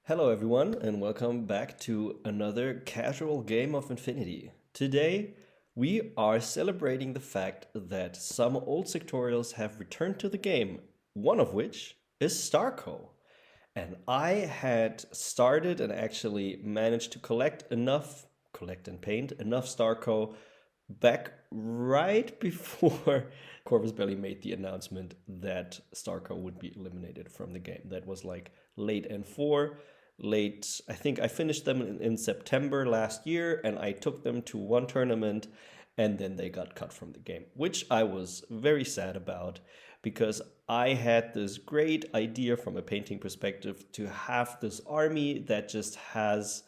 Hello everyone and welcome back to another casual game of Infinity. Today we are celebrating the fact that some old sectorials have returned to the game, one of which is StarCo. And I had started and actually managed to collect and paint enough StarCo back right before Corvus Belli made the announcement that StarCo would be eliminated from the game. That was like late N4, I think I finished them in September last year, and I took them to one tournament, and then they got cut from the game, which I was very sad about because I had this great idea from a painting perspective to have this army that just has,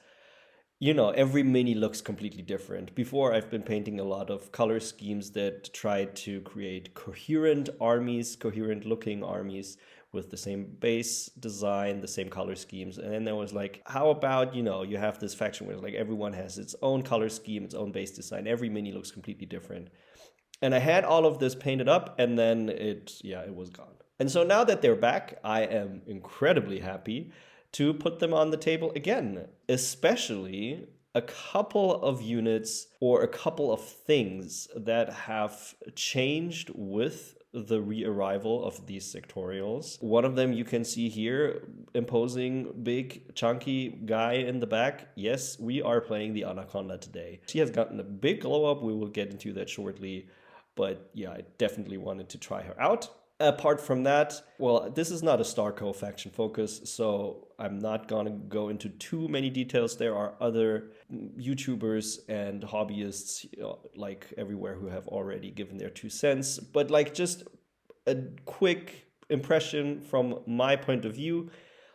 every mini looks completely different. Before, I've been painting a lot of color schemes that try to create coherent looking armies with the same base design, the same color schemes. And then there was like, how about, you have this faction where like everyone has its own color scheme, its own base design. Every mini looks completely different. And I had all of this painted up, and then it was gone. And so now that they're back, I am incredibly happy to put them on the table again, especially a couple of units or a couple of things that have changed with the re-arrival of these sectorials. One of them you can see here, imposing big chunky guy in the back. Yes, we are playing the Anaconda today. She has gotten a big glow up. We will get into that shortly. But yeah, I definitely wanted to try her out. Apart from that, well, this is not a StarCo faction focus, so I'm not going to go into too many details. There are other YouTubers and hobbyists like everywhere who have already given their 2 cents. But like just a quick impression from my point of view,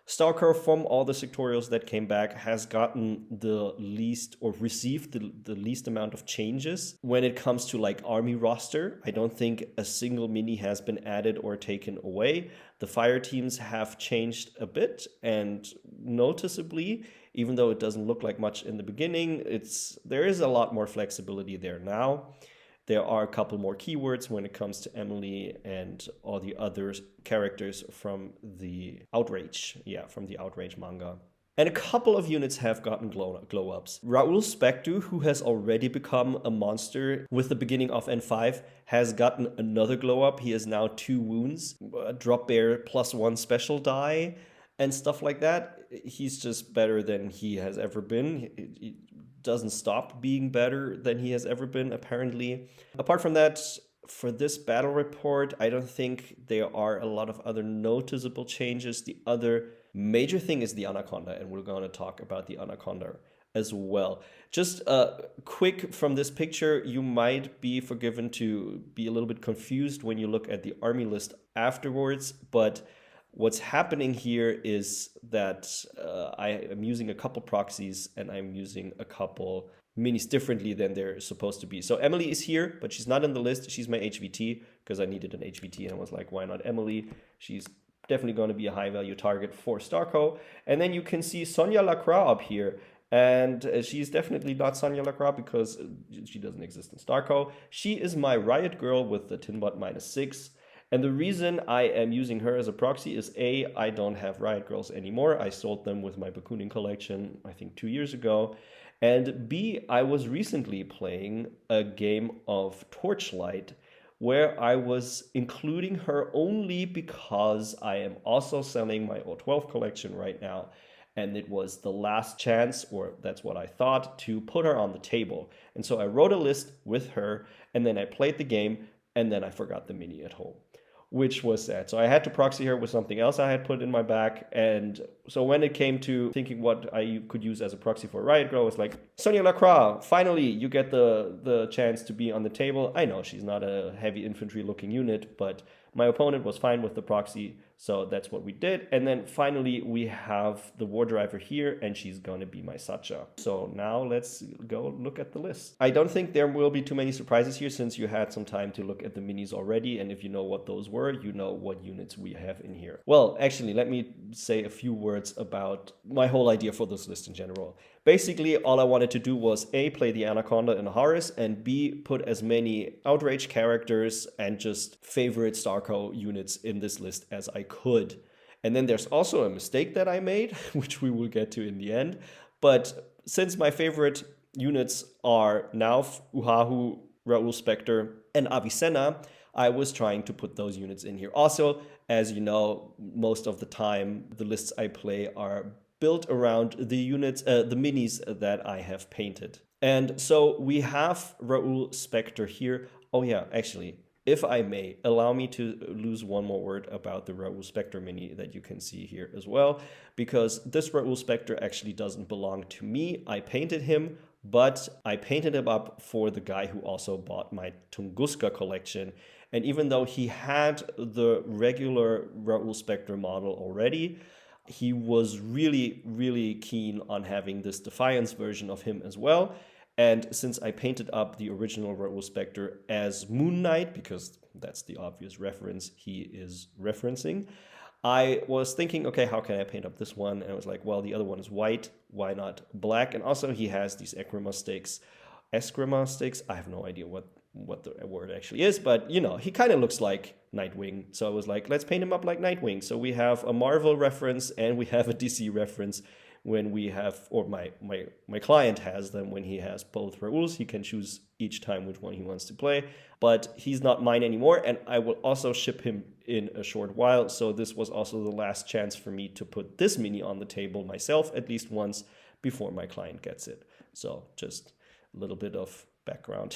StarCo, from all the sectorials that came back, has gotten the least or received the least amount of changes when it comes to like army roster. I don't think a single mini has been added or taken away. The fire teams have changed a bit, and noticeably, even though it doesn't look like much in the beginning, there is a lot more flexibility there now. There are a couple more keywords when it comes to Emily and all the other characters from the Outrage. Yeah, from the Outrage manga. And a couple of units have gotten glow-ups. Raoul Spectre, who has already become a monster with the beginning of N5, has gotten another glow-up. He has now 2 wounds, a drop bear +1 special die, and stuff like that. He's just better than he has ever been. He doesn't stop being better than he has ever been, apparently. Apart from that, for this battle report, I don't think there are a lot of other noticeable changes. The other major thing is the Anaconda, and we're going to talk about the Anaconda as well. Just quick from this picture, you might be forgiven to be a little bit confused when you look at the army list afterwards, but what's happening here is that I am using a couple proxies and I'm using a couple minis differently than they're supposed to be. So Emily is here, but she's not in the list. She's my HVT because I needed an HVT, and I was like, why not Emily? She's definitely going to be a high value target for StarCo. And then you can see Sonia Lacroix up here. And she's definitely not Sonia Lacroix because she doesn't exist in StarCo. She is my Riot Girl with the Tinbot -6. And the reason I am using her as a proxy is A, I don't have Riot Girls anymore. I sold them with my Bakooning collection, I think 2 years ago. And B, I was recently playing a game of Torchlight where I was including her only because I am also selling my O12 collection right now. And it was the last chance, or that's what I thought, to put her on the table. And so I wrote a list with her, and then I played the game, and then I forgot the mini at home, which was sad. So I had to proxy her with something else I had put in my back. And so when it came to thinking what I could use as a proxy for Riot Girl, I was like, Sonia Lacroix, finally you get the chance to be on the table. I know she's not a heavy infantry looking unit, but my opponent was fine with the proxy, so that's what we did. And then finally we have the War Driver here, and she's going to be my Sacha. So now let's go look at the list. I don't think there will be too many surprises here since you had some time to look at the minis already, and if you know what those were, you know what units we have in here. Well, actually, let me say a few words about my whole idea for this list in general. Basically, all I wanted to do was A, play the Anaconda in Horus, and B, put as many Outrage characters and just favorite StarCo units in this list as I could. And then there's also a mistake that I made, which we will get to in the end. But since my favorite units are Nauf, Uhahu, Raoul Spectre, and Avicenna, I was trying to put those units in here. Also, as you know, most of the time, the lists I play are built around the units, the minis that I have painted. And so we have Raoul Spectre here. Oh yeah, actually, if I may, allow me to lose one more word about the Raoul Spectre mini that you can see here as well, because this Raoul Spectre actually doesn't belong to me. I painted him, but I painted him up for the guy who also bought my Tunguska collection. And even though he had the regular Raoul Spectre model already, he was really, really keen on having this Defiance version of him as well. And since I painted up the original Raoul Spectre as Moon Knight, because that's the obvious reference he is referencing, I was thinking, okay, how can I paint up this one? And I was like, well, the other one is white. Why not black? And also he has these Eskrima sticks. Eskrima sticks? I have no idea what the word actually is, but you know, he kind of looks like Nightwing. So I was like, let's paint him up like Nightwing. So we have a Marvel reference and we have a DC reference when we have, or my client has them when he has both Raouls. He can choose each time which one he wants to play, but he's not mine anymore, and I will also ship him in a short while. So this was also the last chance for me to put this mini on the table myself at least once before my client gets it. So just a little bit of background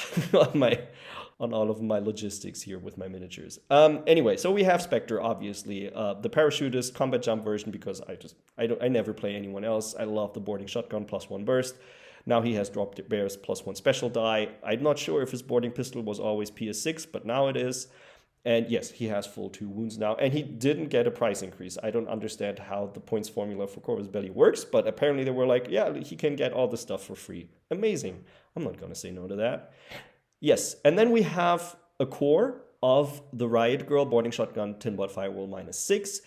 on all of my logistics here with my miniatures. Anyway, so we have Spectre, obviously, the parachutist combat jump version, because I never play anyone else. I love the boarding shotgun +1 burst. Now he has dropped bears +1 special die. I'm not sure if his boarding pistol was always PS6, but now it is. And yes, he has full 2 wounds now, and he didn't get a price increase. I don't understand how the points formula for Corvus Belli works, but apparently they were like, yeah, he can get all the stuff for free. Amazing. I'm not going to say no to that. Yes, and then we have a core of the Riot Girl boarding shotgun Tinbot Firewall -6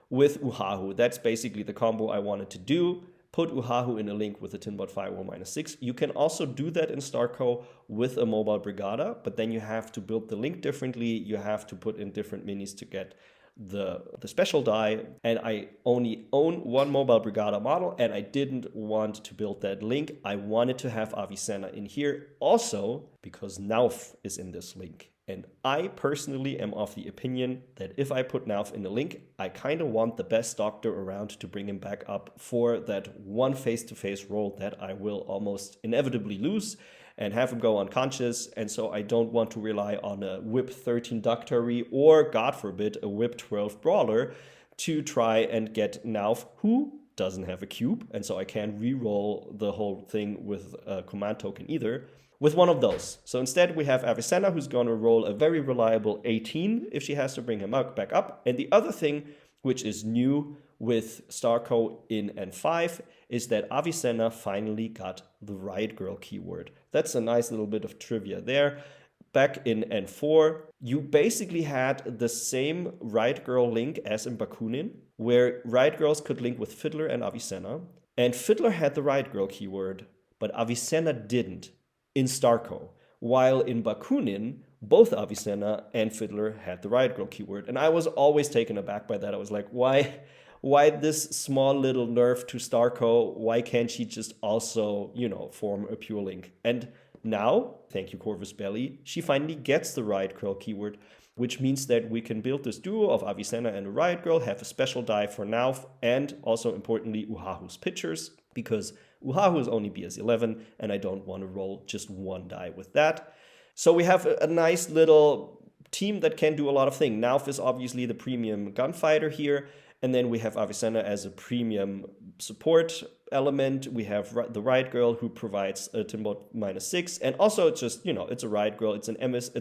with Uhahu. That's basically the combo I wanted to do. Put Uhahu in a link with the Tinbot Firewall -6. You can also do that in StarCo with a Mobile Brigada, but then you have to build the link differently. You have to put in different minis to get the special die. And I only own one Mobile Brigada model, and I didn't want to build that link. I wanted to have Avicenna in here also because Nauf is in this link. And I personally am of the opinion that if I put Nauf in the link, I kind of want the best doctor around to bring him back up for that one face-to-face roll that I will almost inevitably lose and have him go unconscious. And so I don't want to rely on a whip 13 Doctary or, God forbid, a whip 12 Brawler to try and get Nauf, who doesn't have a cube. And so I can't re-roll the whole thing with a command token either. With one of those. So instead we have Avicenna, who's going to roll a very reliable 18 if she has to bring him back up. And the other thing, which is new with StarCo in N5, is that Avicenna finally got the Riot Girl keyword. That's a nice little bit of trivia there. Back in N4, you basically had the same Riot Girl link as in Bakunin, where Riot Girls could link with Fiddler and Avicenna. And Fiddler had the Riot Girl keyword, but Avicenna didn't in StarCo, while in Bakunin, both Avicenna and Fiddler had the Riot Girl keyword. And I was always taken aback by that. I was like, why this small little nerf to StarCo? Why can't she just also, form a pure link? And now, thank you, Corvus Belli, she finally gets the Riot Girl keyword, which means that we can build this duo of Avicenna and a Riot Girl, have a special die for Nauf, and also importantly, Uhahu's pictures, because Uhahu is only BS11, and I don't want to roll just one die with that. So we have a nice little team that can do a lot of things. Nauf is obviously the premium gunfighter here, and then we have Avicenna as a premium support element. We have the Riot Girl, who provides a Tinbot -6, and also it's just, it's a Riot Girl. It's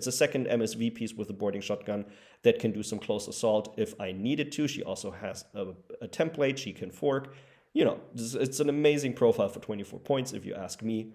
a second MSV piece with a boarding shotgun that can do some close assault if I needed to. She also has a template she can fork. It's an amazing profile for 24 points, if you ask me.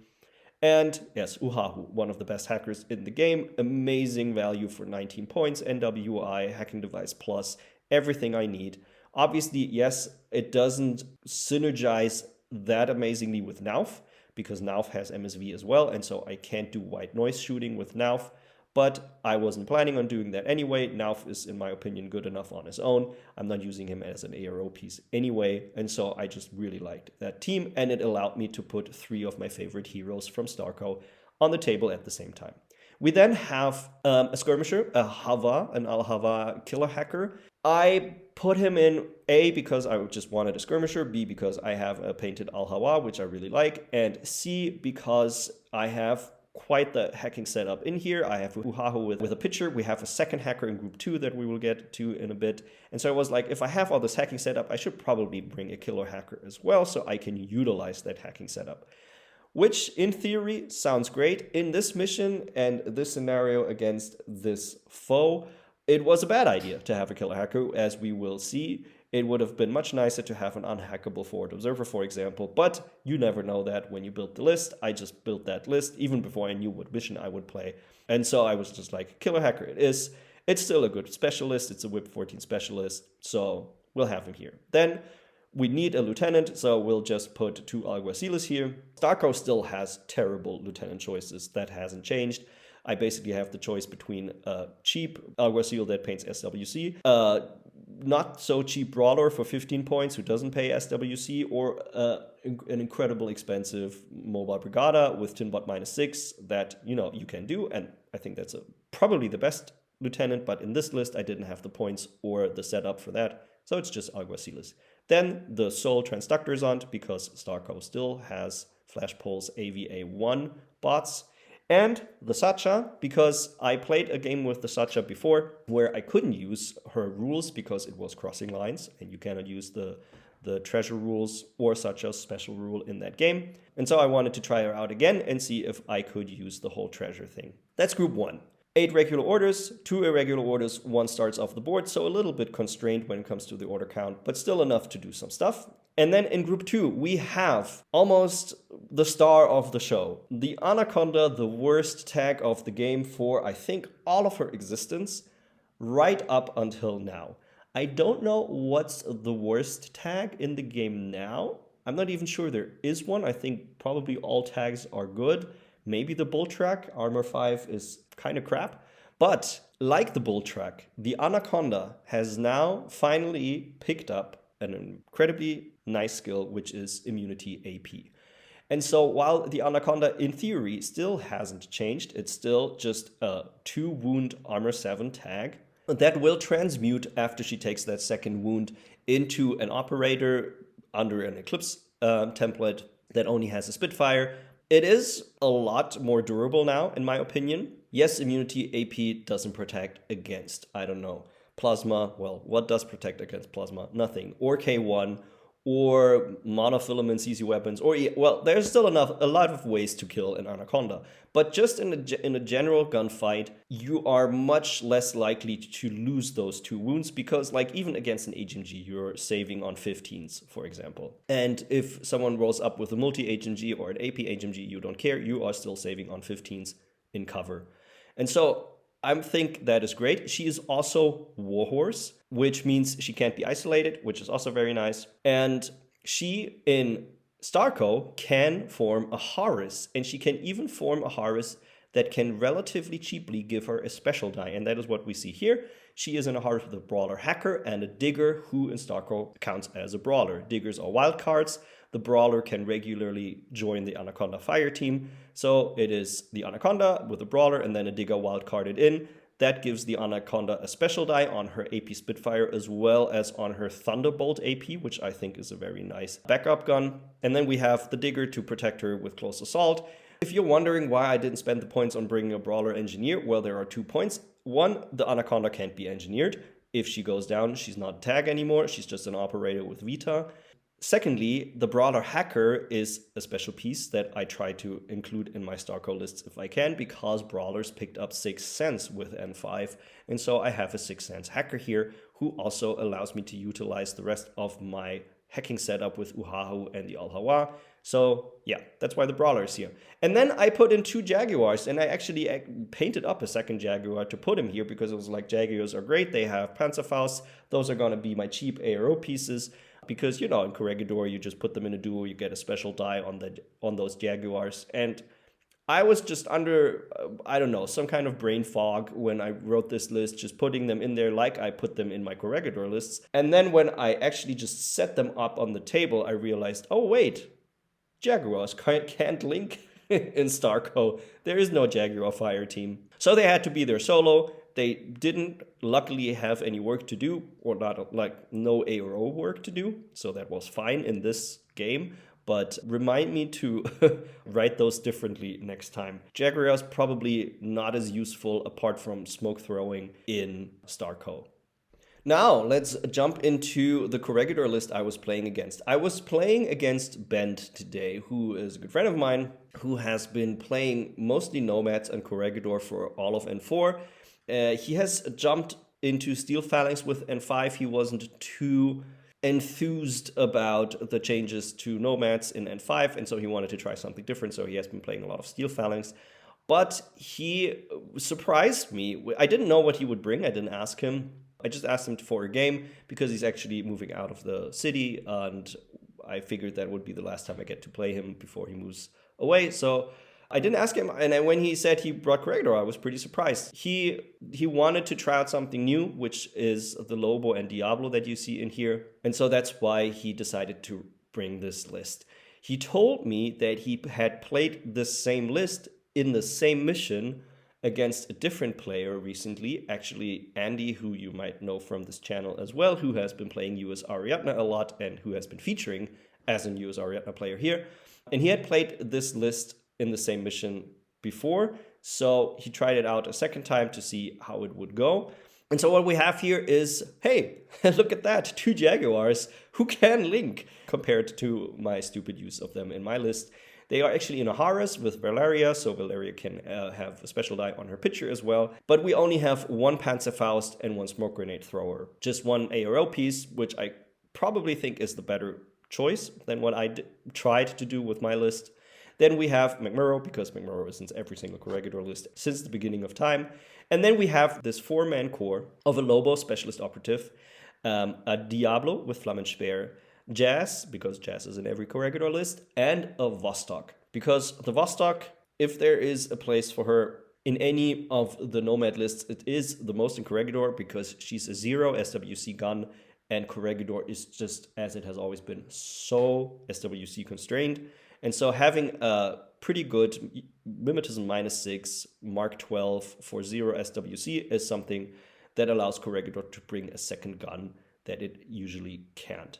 And yes, Uhahu, one of the best hackers in the game. Amazing value for 19 points, NWI, hacking device plus, everything I need. Obviously, yes, it doesn't synergize that amazingly with Nauf, because Nauf has MSV as well, and so I can't do white noise shooting with Nauf. But I wasn't planning on doing that anyway. Nauf is, in my opinion, good enough on his own. I'm not using him as an ARO piece anyway. And so I just really liked that team. And it allowed me to put 3 of my favorite heroes from StarCo on the table at the same time. We then have a skirmisher, an Al-Hava killer hacker. I put him in A, because I just wanted a skirmisher, B, because I have a painted Al-Hawa, which I really like, and C, because I have quite the hacking setup in here. I have Uhahu with a pitcher. We have a second hacker in group 2 that we will get to in a bit. And so I was like, if I have all this hacking setup, I should probably bring a killer hacker as well so I can utilize that hacking setup. Which in theory sounds great. In this mission and this scenario against this foe, it was a bad idea to have a killer hacker, as we will see. It would have been much nicer to have an unhackable forward observer, for example, but you never know that when you build the list. I just built that list even before I knew what mission I would play. And so I was just like, killer hacker it is. It's still a good specialist. It's a whip 14 specialist, so we'll have him here. Then we need a lieutenant, so we'll just put 2 alguaciles here. StarCo still has terrible lieutenant choices. That hasn't changed. I basically have the choice between a cheap alguacil that paints SWC, not so cheap brawler for 15 points who doesn't pay SWC, or an incredible expensive mobile brigada with Tinbot -6 that you can do, and I think that's probably the best lieutenant, but in this list I didn't have the points or the setup for that, so it's just alguaciles. Then the Soul Transductorsont, because StarCo still has Flash Pulse AVA1 bots. And the Sacha, because I played a game with the Sacha before where I couldn't use her rules because it was crossing lines, and you cannot use the treasure rules or Sacha's special rule in that game. And so I wanted to try her out again and see if I could use the whole treasure thing. That's group 1. 8 regular orders, 2 irregular orders, 1 starts off the board, so a little bit constrained when it comes to the order count, but still enough to do some stuff. And then in group 2, we have almost the star of the show. The Anaconda, the worst tag of the game for, I think, all of her existence, right up until now. I don't know what's the worst tag in the game now. I'm not even sure there is one. I think probably all tags are good. Maybe the Bull Track, Armor 5, is kind of crap. But like the Bull Track, the Anaconda has now finally picked up an incredibly nice skill, which is Immunity AP. And so while the Anaconda in theory still hasn't changed, it's still just a 2 wound Armor 7 tag that will transmute after she takes that second wound into an operator under an Eclipse template that only has a Spitfire. It is a lot more durable now, in my opinion. Yes, Immunity AP doesn't protect against, I don't know, Plasma. Well, what does protect against Plasma? Nothing. Or K1, or monofilament CC weapons, or, well, there's still a lot of ways to kill an Anaconda. But just in a general gunfight, you are much less likely to lose those 2 wounds, because like even against an HMG, you're saving on 15s, for example. And if someone rolls up with a multi-HMG or an AP HMG, you don't care, you are still saving on 15s in cover. And so I think that is great. She is also Warhorse, which means she can't be isolated, which is also very nice. And she, in StarCo, can form a Horus, and she can even form a Horus that can relatively cheaply give her a special die, and that is what we see here. She is in a Horus with a Brawler Hacker and a Digger, who in StarCo counts as a Brawler. Diggers are wildcards. The Brawler can regularly join the Anaconda fire team. So it is the Anaconda with a Brawler and then a Digger wildcarded in. That gives the Anaconda a special die on her AP Spitfire as well as on her Thunderbolt AP, which I think is a very nice backup gun. And then we have the Digger to protect her with Close Assault. If you're wondering why I didn't spend the points on bringing a Brawler Engineer, well, there are 2 points. 1, the Anaconda can't be engineered. If she goes down, she's not a tag anymore. She's just an operator with Vita. Secondly, the Brawler Hacker is a special piece that I try to include in my StarCo lists if I can, because Brawlers picked up 6th Sense with N5, and so I have a 6th Sense Hacker here who also allows me to utilize the rest of my hacking setup with Uhahu and the Al-Hawa. So yeah, that's why the Brawler is here. And then I put in 2 Jaguars, and I actually painted up a second Jaguar to put him here because it was like, Jaguars are great, they have Panzerfaust, those are going to be my cheap ARO pieces. Because, in Corregidor, you just put them in a duo, you get a special die on those Jaguars. And I was just under, I don't know, some kind of brain fog when I wrote this list, just putting them in there like I put them in my Corregidor lists. And then when I actually just set them up on the table, I realized, oh wait, Jaguars can't link in StarCo. There is no Jaguar fire team. So they had to be there solo. They didn't luckily have any work to do, or not, like no ARO work to do. So that was fine in this game. But remind me to write those differently next time. Jaguars probably not as useful apart from smoke throwing in StarCo. Now, let's jump into the Corregidor list I was playing against. I was playing against Bent today, who is a good friend of mine, who has been playing mostly Nomads and Corregidor for all of N4. He has jumped into Steel Phalanx with N5. He wasn't too enthused about the changes to Nomads in N5, and so he wanted to try something different, so he has been playing a lot of Steel Phalanx. But he surprised me. I didn't know what he would bring. I didn't ask him. I just asked him for a game because he's actually moving out of the city, and I figured that would be the last time I get to play him before he moves away. So I didn't ask him, and when he said he brought Corregidor, I was pretty surprised. He wanted to try out something new, which is the Lobo and Diablo that you see in here, and so that's why he decided to bring this list. He told me that he had played the same list in the same mission against a different player recently, actually Andy, who you might know from this channel as well, who has been playing US Ariadne a lot and who has been featuring as a US Ariadne player here. And he had played this list in the same mission before, so he tried it out a second time to see how it would go. And so what we have here is, hey, look at that, 2 Jaguars who can link compared to my stupid use of them in my list. They are actually in a Horus with Valeria, so Valeria can have a special die on her picture as well. But we only have 1 Panzerfaust and 1 Smoke Grenade Thrower. Just 1 ARO piece, which I probably think is the better choice than what I tried to do with my list. Then we have McMurrow, because McMurrow is in every single Corregidor list since the beginning of time. And then we have this 4-man core of a Lobo Specialist Operative, a Diablo with Flammenspeer, Jazz, because Jazz is in every Corregidor list, and a Vostok. Because the Vostok, if there is a place for her in any of the Nomad lists, it is the most in Corregidor because she's a 0 SWC gun, and Corregidor is just, as it has always been, so SWC constrained. And so having a pretty good Mimetism -6, Mark 12 for 0 SWC is something that allows Corregidor to bring a second gun that it usually can't.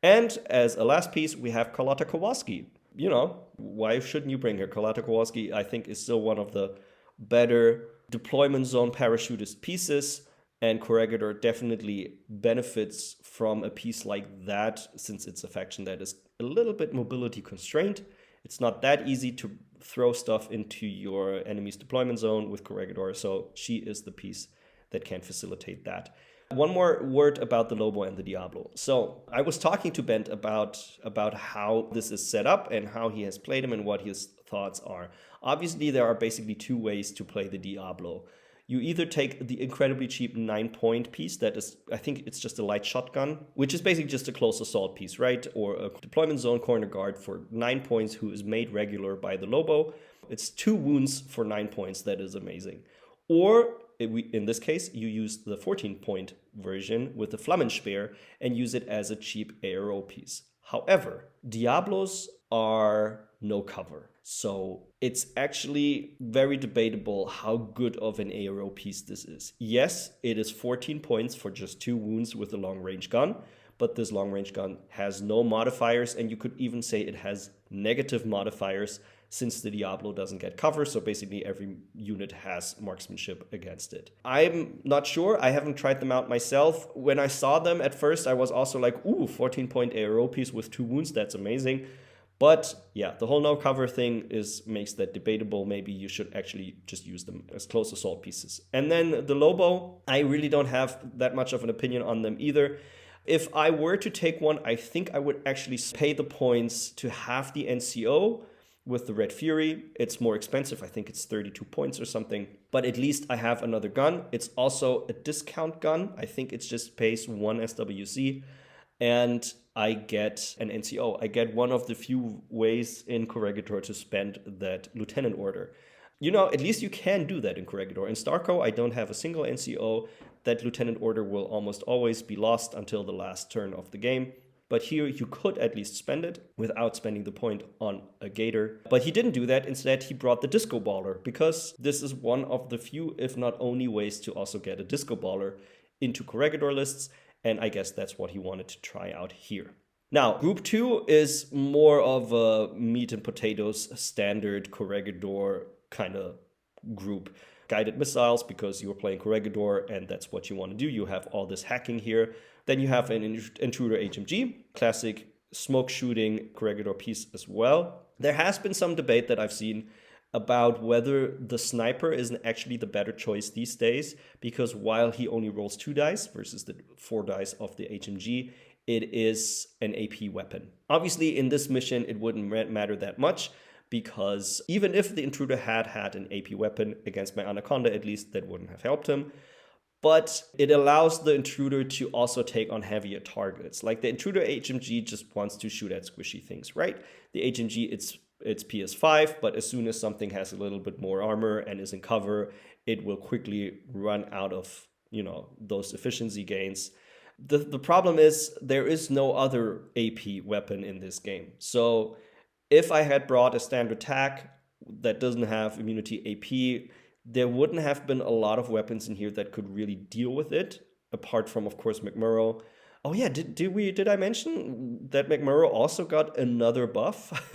And as a last piece, we have Carlotta Kowalski. You know, why shouldn't you bring her? Carlotta Kowalski, I think, is still one of the better deployment zone parachutist pieces, and Corregidor definitely benefits from a piece like that, since it's a faction that is a little bit mobility constrained. It's not that easy to throw stuff into your enemy's deployment zone with Corregidor, so she is the piece that can facilitate that. One more word about the Lobo and the Diablo. So I was talking to Bent about how this is set up and how he has played him and what his thoughts are. Obviously, there are basically 2 ways to play the Diablo. You either take the incredibly cheap 9-point piece that is, I think it's just a light shotgun, which is basically just a close assault piece, right? Or a deployment zone corner guard for 9 points who is made regular by the Lobo. It's 2 wounds for 9 points. That is amazing. Or in this case, you use the 14-point version with the Flammenspeer and use it as a cheap ARO piece. However, Diablos are no cover. So it's actually very debatable how good of an ARO piece this is. Yes, it is 14 points for just 2 wounds with a long-range gun, but this long-range gun has no modifiers, and you could even say it has negative modifiers since the Diablo doesn't get cover, so basically every unit has marksmanship against it. I'm not sure, I haven't tried them out myself. When I saw them at first, I was also like, ooh, 14-point ARO piece with 2 wounds, that's amazing. But yeah, the whole no cover thing makes that debatable. Maybe you should actually just use them as close assault pieces. And then the Lobo, I really don't have that much of an opinion on them either. If I were to take one, I think I would actually pay the points to have the NCO with the Red Fury. It's more expensive. I think it's 32 points or something. But at least I have another gun. It's also a discount gun. I think it just pays 1 SWC. and I get an NCO. I get one of the few ways in Corregidor to spend that lieutenant order. At least you can do that in Corregidor. In StarCo, I don't have a single NCO. That lieutenant order will almost always be lost until the last turn of the game. But here you could at least spend it without spending the point on a gator. But he didn't do that. Instead, he brought the disco baller, because this is one of the few, if not only, ways to also get a disco baller into Corregidor lists. And I guess that's what he wanted to try out here. Now, Group 2 is more of a meat and potatoes standard Corregidor kind of group. Guided missiles, because you're playing Corregidor and that's what you want to do. You have all this hacking here. Then you have an intruder HMG, classic smoke shooting Corregidor piece as well. There has been some debate that I've seen about whether the sniper is actually the better choice these days, because while he only rolls 2 dice versus the 4 dice of the HMG, it is an AP weapon. Obviously, in this mission, it wouldn't matter that much, because even if the intruder had an AP weapon against my Anaconda, at least that wouldn't have helped him. But it allows the intruder to also take on heavier targets. Like the intruder HMG just wants to shoot at squishy things, right? The HMG, it's PS5, but as soon as something has a little bit more armor and is in cover, it will quickly run out of, those efficiency gains. The problem is there is no other AP weapon in this game. So if I had brought a standard TAC that doesn't have immunity AP, there wouldn't have been a lot of weapons in here that could really deal with it, apart from, of course, McMurrow. Oh yeah, did I mention that McMurrow also got another buff?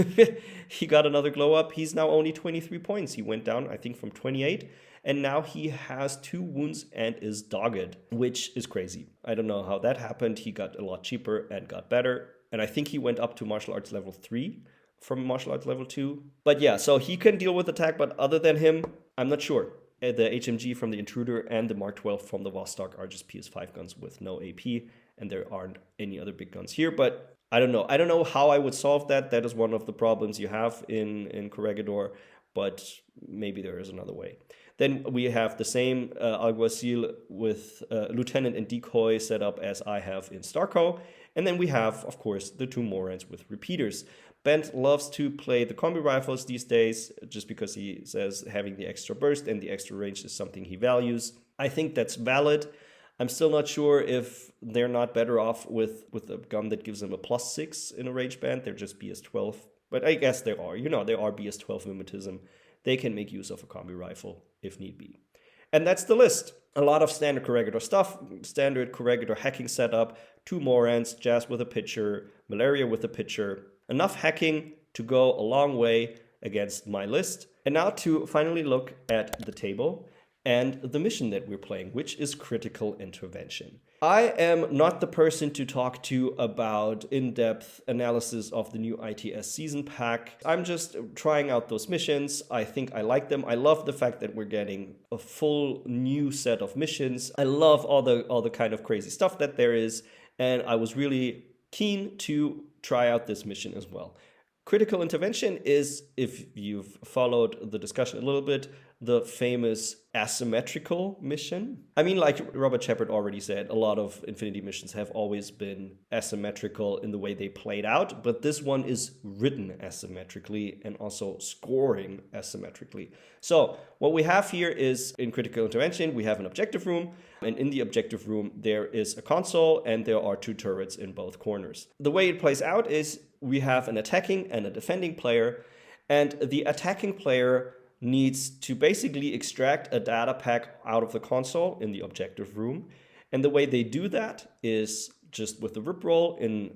He got another glow up. He's now only 23 points. He went down, I think, from 28, and now he has 2 wounds and is dogged, which is crazy. I don't know how that happened. He got a lot cheaper and got better, and I think he went up to martial arts level 3 from martial arts level 2. But yeah, so he can deal with attack, but other than him, I'm not sure. The HMG from the Intruder and the Mark 12 from the Vostok are just PS5 guns with no AP, and there aren't any other big guns here, but I don't know. I don't know how I would solve that. That is one of the problems you have in Corregidor, but maybe there is another way. Then we have the same Alguacil with Lieutenant and Decoy set up as I have in StarCo. And then we have, of course, the 2 Morans with repeaters. Bent loves to play the combi rifles these days just because he says having the extra burst and the extra range is something he values. I think that's valid. I'm still not sure if they're not better off with a gun that gives them a +6 in a range band. They're just BS-12. But I guess there are. There are BS-12 mimetism. They can make use of a combi rifle if need be. And that's the list. A lot of standard Corregidor stuff, standard Corregidor hacking setup, 2 Morans, Jazz with a pitcher, Malaria with a pitcher. Enough hacking to go a long way against my list. And now to finally look at the table and the mission that we're playing, which is Critical Intervention. I am not the person to talk to about in-depth analysis of the new ITS season pack. I'm just trying out those missions. I think I like them. I love the fact that we're getting a full new set of missions. I love all the kind of crazy stuff that there is, and I was really keen to try out this mission as well. Critical Intervention is, if you've followed the discussion a little bit, the famous asymmetrical mission. I mean, like Robert Shepard already said, a lot of Infinity missions have always been asymmetrical in the way they played out, but this one is written asymmetrically and also scoring asymmetrically. So what we have here is, in Critical Intervention, we have an objective room, and in the objective room there is a console and there are 2 turrets in both corners. The way it plays out is we have an attacking and a defending player, and the attacking player needs to basically extract a data pack out of the console in the objective room. And the way they do that is just with the rip roll in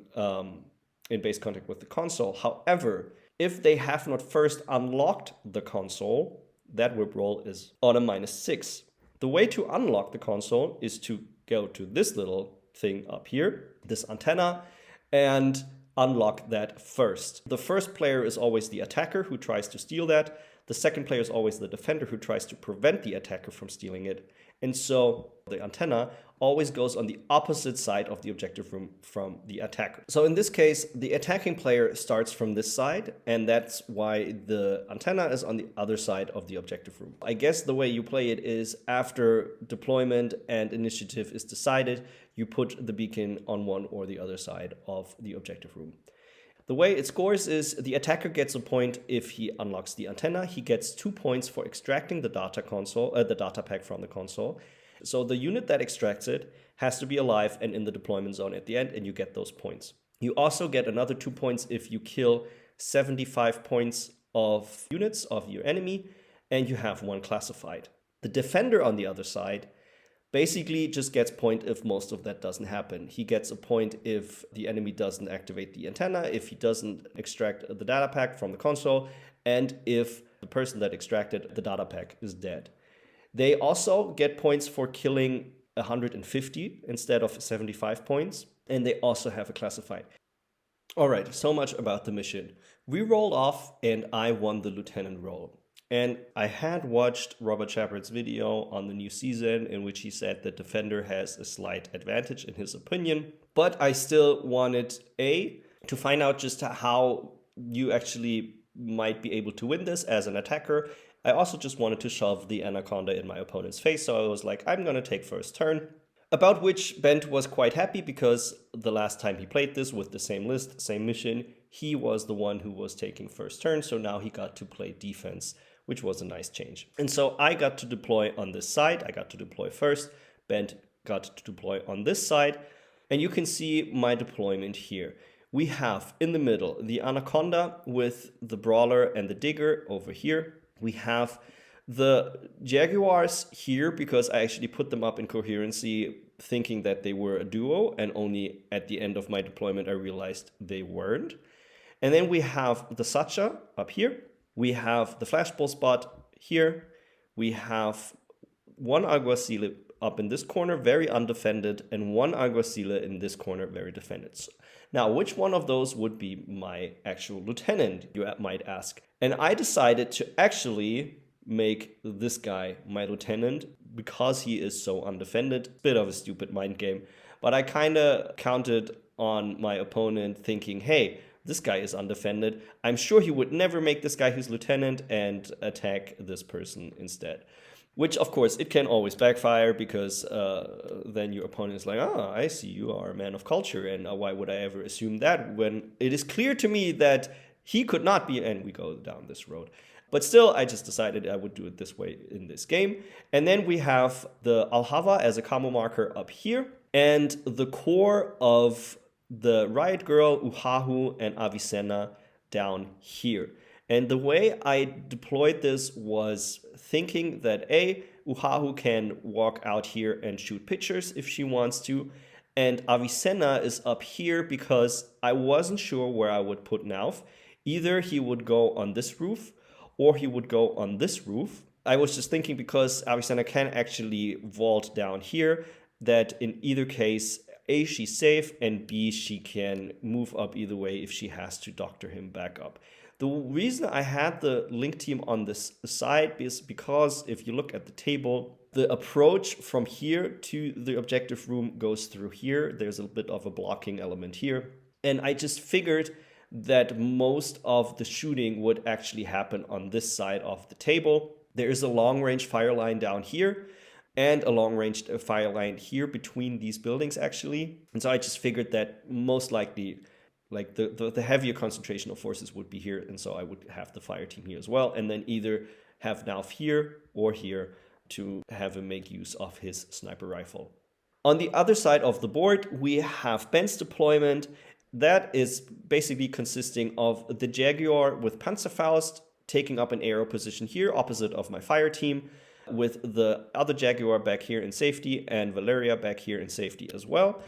base contact with the console. However, if they have not first unlocked the console, that rip roll is on a -6. The way to unlock the console is to go to this little thing up here, this antenna, and unlock that first. The first player is always the attacker who tries to steal that. The second player is always the defender who tries to prevent the attacker from stealing it. And so the antenna always goes on the opposite side of the objective room from the attacker. So in this case, the attacking player starts from this side, and that's why the antenna is on the other side of the objective room. I guess the way you play it is after deployment and initiative is decided, you put the beacon on one or the other side of the objective room. The way it scores is the attacker gets a point if he unlocks the antenna. He gets 2 points for extracting the data pack from the console. So the unit that extracts it has to be alive and in the deployment zone at the end, and you get those points. You also get another 2 points if you kill 75 points of units of your enemy, and you have one classified. The defender on the other side basically just gets point if most of that doesn't happen. He gets a point if the enemy doesn't activate the antenna, if he doesn't extract the data pack from the console, and if the person that extracted the data pack is dead. They also get points for killing 150 instead of 75 points, and they also have a classified. All right, so much about the mission. We rolled off and I won the lieutenant role. And I had watched Robert Shepard's video on the new season in which he said that Defender has a slight advantage in his opinion, but I still wanted to find out just how you actually might be able to win this as an attacker. I also just wanted to shove the Anaconda in my opponent's face, so I was like, I'm gonna take first turn. About which Bent was quite happy because the last time he played this with the same list, same mission, he was the one who was taking first turn, so now he got to play defense, which was a nice change. And so I got to deploy on this side, I got to deploy first, Bent got to deploy on this side, and you can see my deployment here. We have in the middle the Anaconda with the Brawler and the Digger over here. We have the Jaguars here because I actually put them up in coherency thinking that they were a duo, and only at the end of my deployment I realized they weren't. And then we have the Sacha up here. We have the flashball spot here. We have one Alguacil up in this corner, very undefended, and one Alguacil in this corner, very defended. Now, which one of those would be my actual lieutenant, you might ask? And I decided to actually make this guy my lieutenant because he is so undefended. Bit of a stupid mind game, but I kind of counted on my opponent thinking, hey, this guy is undefended. I'm sure he would never make this guy his lieutenant and attack this person instead. Which, of course, it can always backfire because then your opponent is like, oh, I see you are a man of culture, and why would I ever assume that when it is clear to me that he could not be, and we go down this road. But still, I just decided I would do it this way in this game. And then we have the Alhava as a combo marker up here, and the core of the Riot Girl, Uhahu, and Avicenna down here. And the way I deployed this was thinking that Uhahu can walk out here and shoot pictures if she wants to, and Avicenna is up here because I wasn't sure where I would put Nauf. Either he would go on this roof or he would go on this roof. I was just thinking because Avicenna can actually vault down here, that in either case, A, she's safe, and B, she can move up either way if she has to doctor him back up. The reason I had the Link team on this side is because if you look at the table, the approach from here to the objective room goes through here. There's a bit of a blocking element here. And I just figured that most of the shooting would actually happen on this side of the table. There is a long-range fire line down here and a long-range fire line here between these buildings actually. And so I just figured that most likely like the heavier concentration of forces would be here, and so I would have the fire team here as well, and then either have Nauf here or here to have him make use of his sniper rifle. On the other side of the board, we have Ben's deployment. That is basically consisting of the Jaguar with Panzerfaust taking up an aero position here opposite of my fire team, with the other Jaguar back here in safety and Valeria back here in safety as well.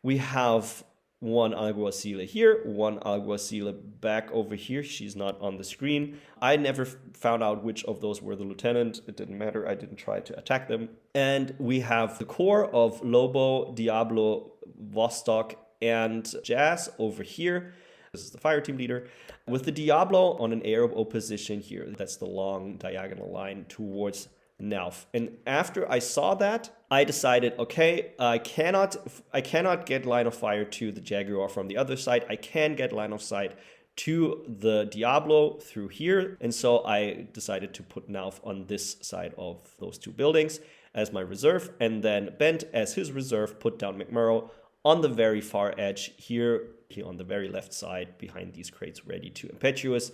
We have one Alguacil here, one Alguacil back over here. She's not on the screen. I never found out which of those were the lieutenant. It didn't matter. I didn't try to attack them. And we have the core of Lobo, Diablo, Vostok, and Jazz over here. This is the fire team leader. With the Diablo on an aero position here. That's the long diagonal line towards now. And after I saw that, I decided, okay, I cannot get line of fire to the Jaguar from the other side. I can get line of sight to the Diablo through here. And so I decided to put Nauf on this side of those two buildings as my reserve, and then Bent as his reserve put down McMurrow on the very far edge here on the very left side behind these crates, ready to impetuous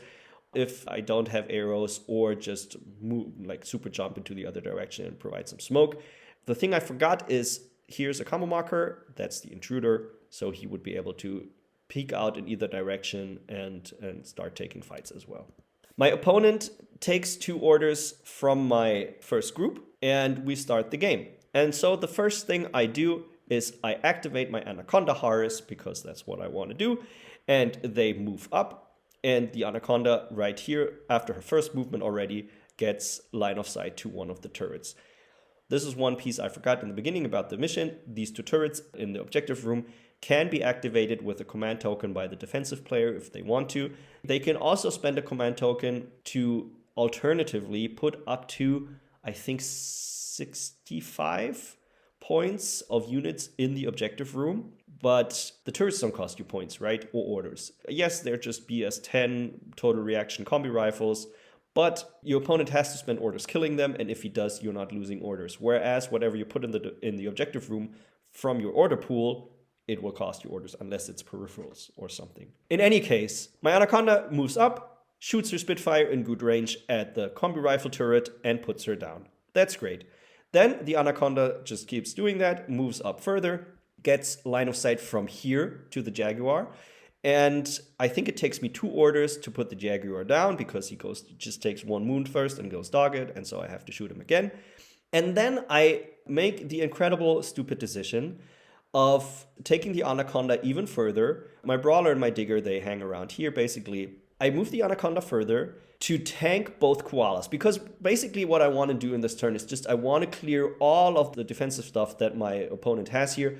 if I don't have arrows, or just move, like super jump into the other direction and provide some smoke. The thing I forgot is here's a combo marker, that's the intruder, so he would be able to peek out in either direction and start taking fights as well. My opponent takes 2 orders from my first group, and we start the game. And so the first thing I do is I activate my Anaconda Horus, because that's what I want to do, and they move up, and the Anaconda right here, after her first movement already, gets line of sight to one of the turrets. This is one piece I forgot in the beginning about the mission. These 2 turrets in the objective room can be activated with a command token by the defensive player if they want to. They can also spend a command token to alternatively put up to, I think, 65 points of units in the objective room. But the turrets don't cost you points, right? Or orders. Yes, they're just BS-10 total reaction combi rifles, but your opponent has to spend orders killing them, and if he does, you're not losing orders. Whereas whatever you put in the objective room from your order pool, it will cost you orders unless it's peripherals or something. In any case, my Anaconda moves up, shoots her Spitfire in good range at the combi rifle turret, and puts her down. That's great. Then the Anaconda just keeps doing that, moves up further, gets line of sight from here to the Jaguar. And I think it takes me 2 orders to put the Jaguar down, because he just takes 1 wound first and goes dogged, and so I have to shoot him again. And then I make the incredible stupid decision of taking the Anaconda even further. My Brawler and my Digger, they hang around here basically. I move the Anaconda further to tank both Koalas, because basically what I want to do in this turn is just I want to clear all of the defensive stuff that my opponent has here.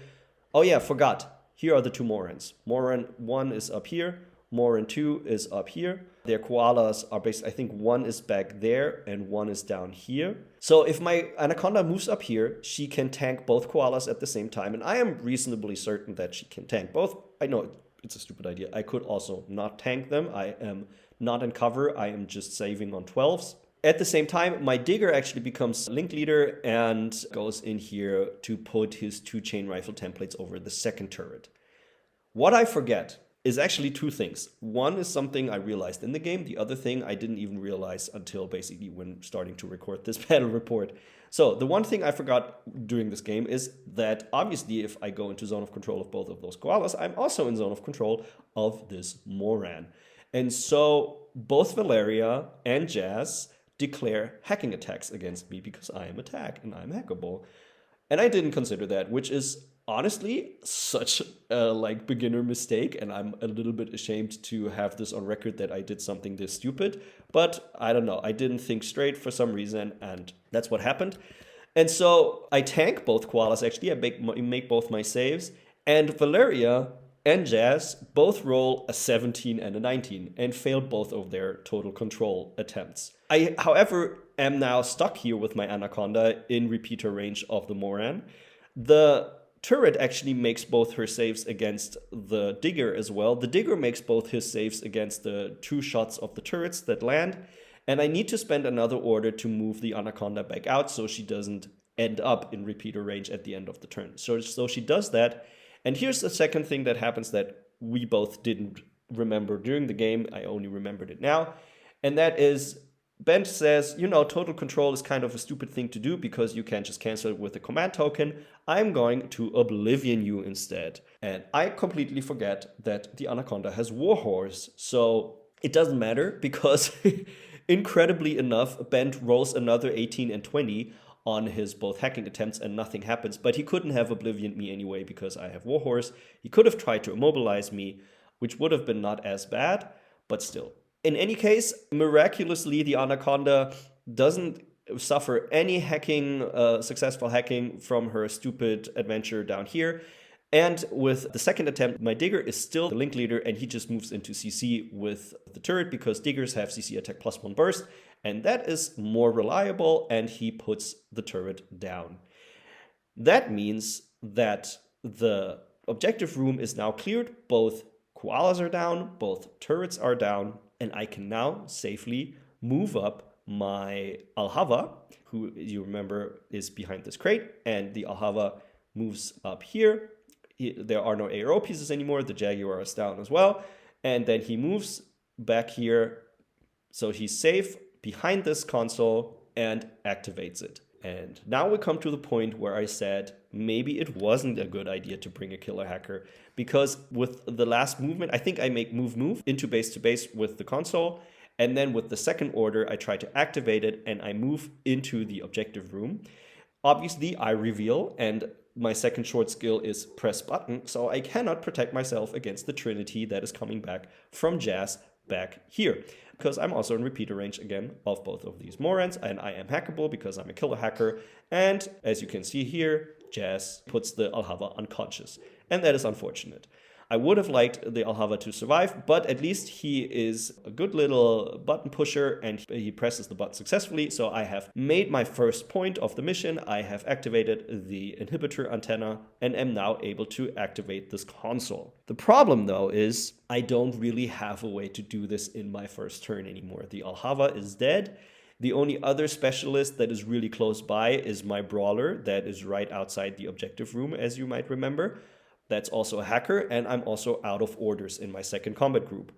Oh yeah, forgot. Here are the 2 Morans. Moran 1 is up here. Moran 2 is up here. Their Koalas are basically, I think 1 is back there and 1 is down here. So if my Anaconda moves up here, she can tank both Koalas at the same time. And I am reasonably certain that she can tank both. I know it's a stupid idea. I could also not tank them. I am not in cover. I am just saving on 12s. At the same time, my Digger actually becomes link leader and goes in here to put his 2 chain rifle templates over the second turret. What I forget is actually 2 things. One is something I realized in the game. The other thing I didn't even realize until basically when starting to record this battle report. So the one thing I forgot during this game is that obviously if I go into zone of control of both of those Koalas, I'm also in zone of control of this Moran. And so both Valeria and Jazz declare hacking attacks against me because I am attack and I'm hackable. And I didn't consider that, which is honestly such a beginner mistake, and I'm a little bit ashamed to have this on record that I did something this stupid. But I don't know, I didn't think straight for some reason, and that's what happened. And so I tank both Koalas actually. I make both my saves, and Valeria and Jazz both roll a 17 and a 19 and fail both of their total control attempts. I, however, am now stuck here with my Anaconda in repeater range of the Moran. The turret actually makes both her saves against the Digger as well. The Digger makes both his saves against the 2 shots of the turrets that land. And I need to spend another order to move the Anaconda back out so she doesn't end up in repeater range at the end of the turn. So she does that. And here's the second thing that happens that we both didn't remember during the game. I only remembered it now. And that is, Bent says, you know, total control is kind of a stupid thing to do because you can't just cancel it with a command token. I'm going to Oblivion you instead. And I completely forget that the Anaconda has Warhorse. So it doesn't matter because incredibly enough, Bent rolls another 18 and 20 on his both hacking attempts and nothing happens. But he couldn't have Oblivioned me anyway because I have Warhorse. He could have tried to immobilize me, which would have been not as bad, but still. In any case, miraculously, the Anaconda doesn't suffer any hacking, successful hacking from her stupid adventure down here. And with the second attempt, my Digger is still the link leader, and he just moves into CC with the turret because Diggers have CC attack +1 burst, And that is more reliable, and he puts the turret down. That means that the objective room is now cleared, both koalas are down, both turrets are down, and I can now safely move up my Alhava, who you remember is behind this crate, and the Alhava moves up here. There are no ARO pieces anymore, the Jaguar is down as well, and then he moves back here, so he's safe behind this console and activates it. And now we come to the point where I said maybe it wasn't a good idea to bring a killer hacker, because with the last movement, I think I make move into base to base with the console, and then with the second order, I try to activate it and I move into the objective room. Obviously, I reveal, and my second short skill is press button, so I cannot protect myself against the Trinity that is coming back from Jazz back here, because I'm also in repeater range again of both of these Morans, and I am hackable because I'm a killer hacker. And as you can see here, Jazz puts the Alhava unconscious, and that is unfortunate. I would have liked the Alhava to survive, but at least he is a good little button pusher and he presses the button successfully. So I have made my first point of the mission. I have activated the inhibitor antenna and am now able to activate this console. The problem though is I don't really have a way to do this in my first turn anymore. The Alhava is dead. The only other specialist that is really close by is my brawler that is right outside the objective room, as you might remember. That's also a hacker, and I'm also out of orders in my second combat group.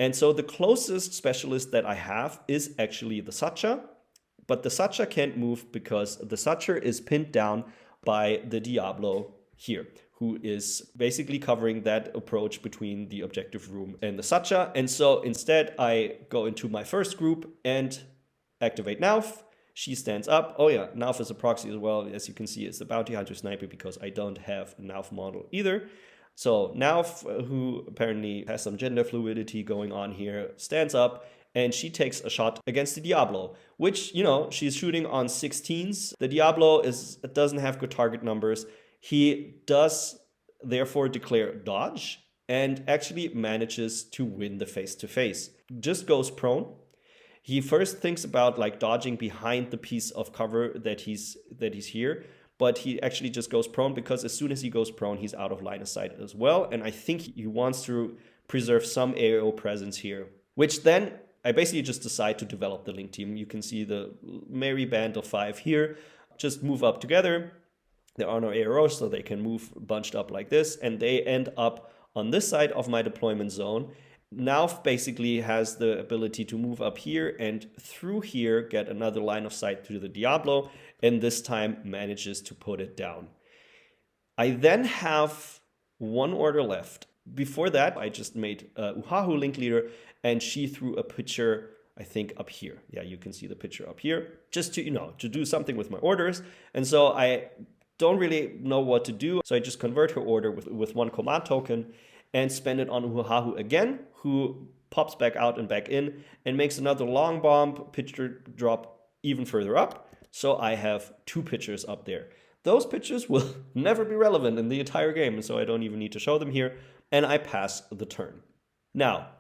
And so the closest specialist that I have is actually the Sacha, but the Sacha can't move because the Sacha is pinned down by the Diablo here, who is basically covering that approach between the objective room and the Sacha. And so instead I go into my first group and activate Nauf. She stands up. Oh yeah, Nauf is a proxy as well. As you can see, it's the bounty hunter sniper because I don't have a Nauf model either. So Nauf, who apparently has some gender fluidity going on here, stands up and she takes a shot against the Diablo, which, you know, she's shooting on 16s. The Diablo doesn't have good target numbers. He does therefore declare dodge and actually manages to win the face-to-face. Just goes prone. He first thinks about like dodging behind the piece of cover that he's here, but he actually just goes prone because as soon as he goes prone, he's out of line of sight as well. And I think he wants to preserve some AO presence here, which then I basically just decide to develop the link team. You can see the merry band of 5 here, just move up together. There are no AOs, so they can move bunched up like this, and they end up on this side of my deployment zone. Nauf basically has the ability to move up here and through here get another line of sight to the Diablo, and this time manages to put it down. I then have one order left. Before that, I just made Uhahu link leader, and she threw a picture, I think, up here. Yeah, you can see the picture up here, just to, to do something with my orders. And so I don't really know what to do, so I just convert her order with one command token and spend it on Uhahu again, who pops back out and back in and makes another long bomb picture drop even further up. So I have 2 pictures up there. Those pictures will never be relevant in the entire game, and so I don't even need to show them here. And I pass the turn. Now,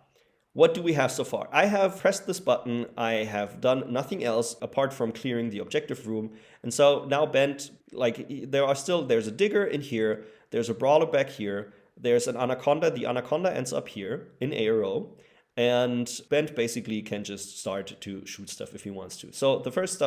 what do we have so far? I have pressed this button. I have done nothing else apart from clearing the objective room. And so now Bent, like there's a digger in here. There's a brawler back here. There's an Anaconda. The Anaconda ends up here in ARO. And Bent basically can just start to shoot stuff if he wants to. So the first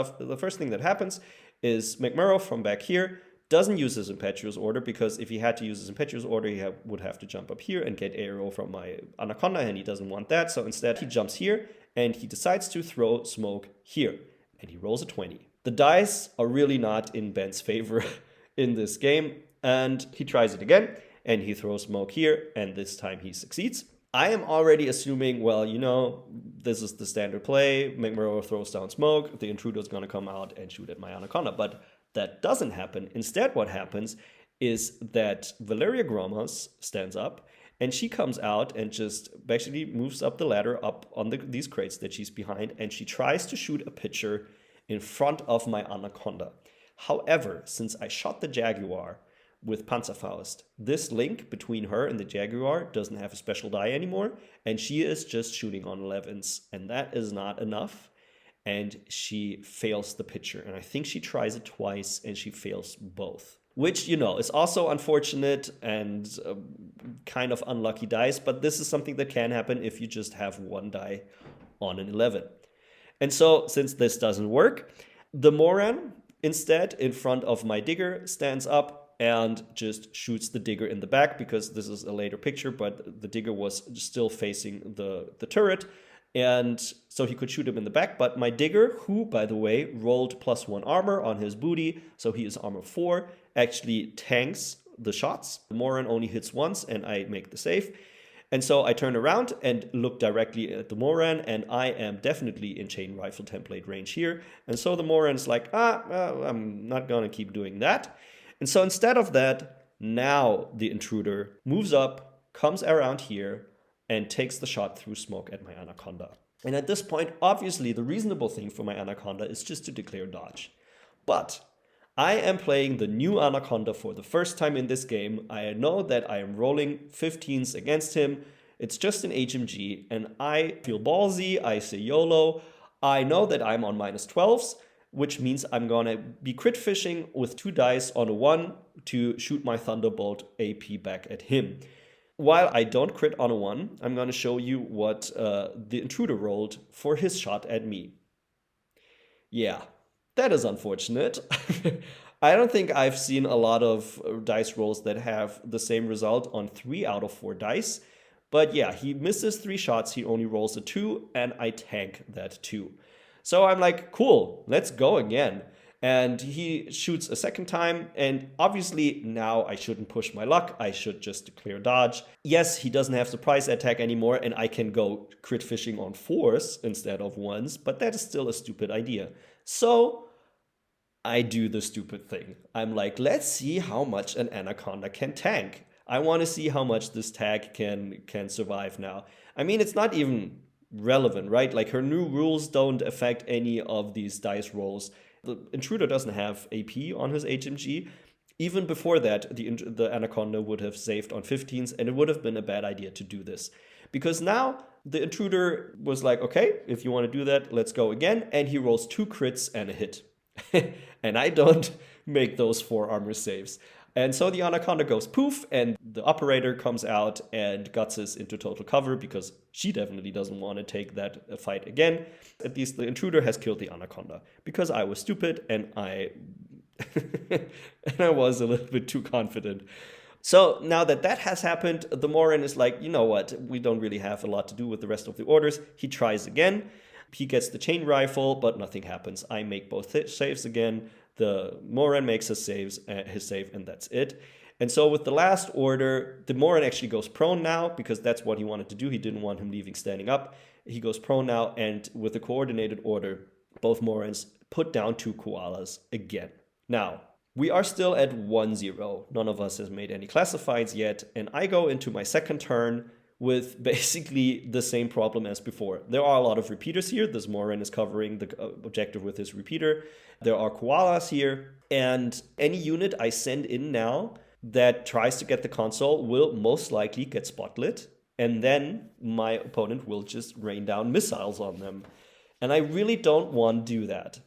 thing that happens is McMurrow from back here doesn't use his Impetuous Order, because if he had to use his Impetuous Order, he would have to jump up here and get ARO from my Anaconda, and he doesn't want that. So instead, he jumps here, and he decides to throw smoke here. And he rolls a 20. The dice are really not in Bent's favor in this game, and he tries it again. And he throws smoke here, and this time he succeeds. I am already assuming, well, this is the standard play. McMurrow throws down smoke. The intruder's going to come out and shoot at my Anaconda. But that doesn't happen. Instead, what happens is that Valeria Gromos stands up, and she comes out and just basically moves up the ladder up on these crates that she's behind, and she tries to shoot a pitcher in front of my Anaconda. However, since I shot the Jaguar with Panzerfaust, this link between her and the Jaguar doesn't have a special die anymore, and she is just shooting on 11s, and that is not enough. and she fails the pitcher. And I think she tries it twice and she fails both. Which, is also unfortunate and kind of unlucky dice, but this is something that can happen if you just have one die on an 11. And so, since this doesn't work, the Moran, instead, in front of my digger, stands up and just shoots the digger in the back, because this is a later picture, but the digger was still facing the turret. And so he could shoot him in the back. But my digger, who, by the way, rolled +1 armor on his booty, so he is armor 4, actually tanks the shots. The Moran only hits once, and I make the save. And so I turn around and look directly at the Moran, and I am definitely in chain rifle template range here. And so the Moran's like, I'm not gonna keep doing that. And so instead of that, now the intruder moves up, comes around here, and takes the shot through smoke at my Anaconda. And at this point, obviously, the reasonable thing for my Anaconda is just to declare dodge. But I am playing the new Anaconda for the first time in this game. I know that I am rolling 15s against him. It's just an HMG, and I feel ballsy. I say YOLO. I know that I'm on -12s, which means I'm gonna be crit fishing with 2 dice on a 1 to shoot my Thunderbolt AP back at him. While I don't crit on a 1, I'm going to show you what the intruder rolled for his shot at me. Yeah, that is unfortunate. I don't think I've seen a lot of dice rolls that have the same result on 3 out of 4 dice. But yeah, he misses 3 shots, he only rolls a 2, and I tank that 2. So I'm like, cool, let's go again. And he shoots a second time, and obviously now I shouldn't push my luck, I should just declare dodge. Yes, he doesn't have surprise attack anymore, and I can go crit fishing on 4s instead of 1s, but that is still a stupid idea. So I do the stupid thing. I'm like, let's see how much an Anaconda can tank. I want to see how much this tag can survive now. I mean, it's not even relevant, right? Like, her new rules don't affect any of these dice rolls. The intruder doesn't have AP on his HMG. Even before that, the Anaconda would have saved on 15s, and it would have been a bad idea to do this. Because now the intruder was like, okay, if you want to do that, let's go again. And he rolls 2 crits and a hit. And I don't make those 4 armor saves. And so the Anaconda goes poof, and the operator comes out and guts us into total cover, because she definitely doesn't want to take that fight again. At least the intruder has killed the Anaconda, because I was stupid and I was a little bit too confident. So now that has happened, the Moran is like, you know what, we don't really have a lot to do with the rest of the orders. He tries again. He gets the chain rifle, but nothing happens. I make both saves again. The Moran makes his save, and that's it. And so with the last order, the Moran actually goes prone now, because that's what he wanted to do. He didn't want him leaving standing up. He goes prone now, and with the coordinated order, both Morans put down 2 koalas again. Now, we are still at 1-0. None of us has made any classifieds yet, and I go into my second turn with basically the same problem as before. There are a lot of repeaters here. This Moran is covering the objective with his repeater. There are koalas here, and any unit I send in now that tries to get the console will most likely get spotlit, and then my opponent will just rain down missiles on them. And I really don't want to do that.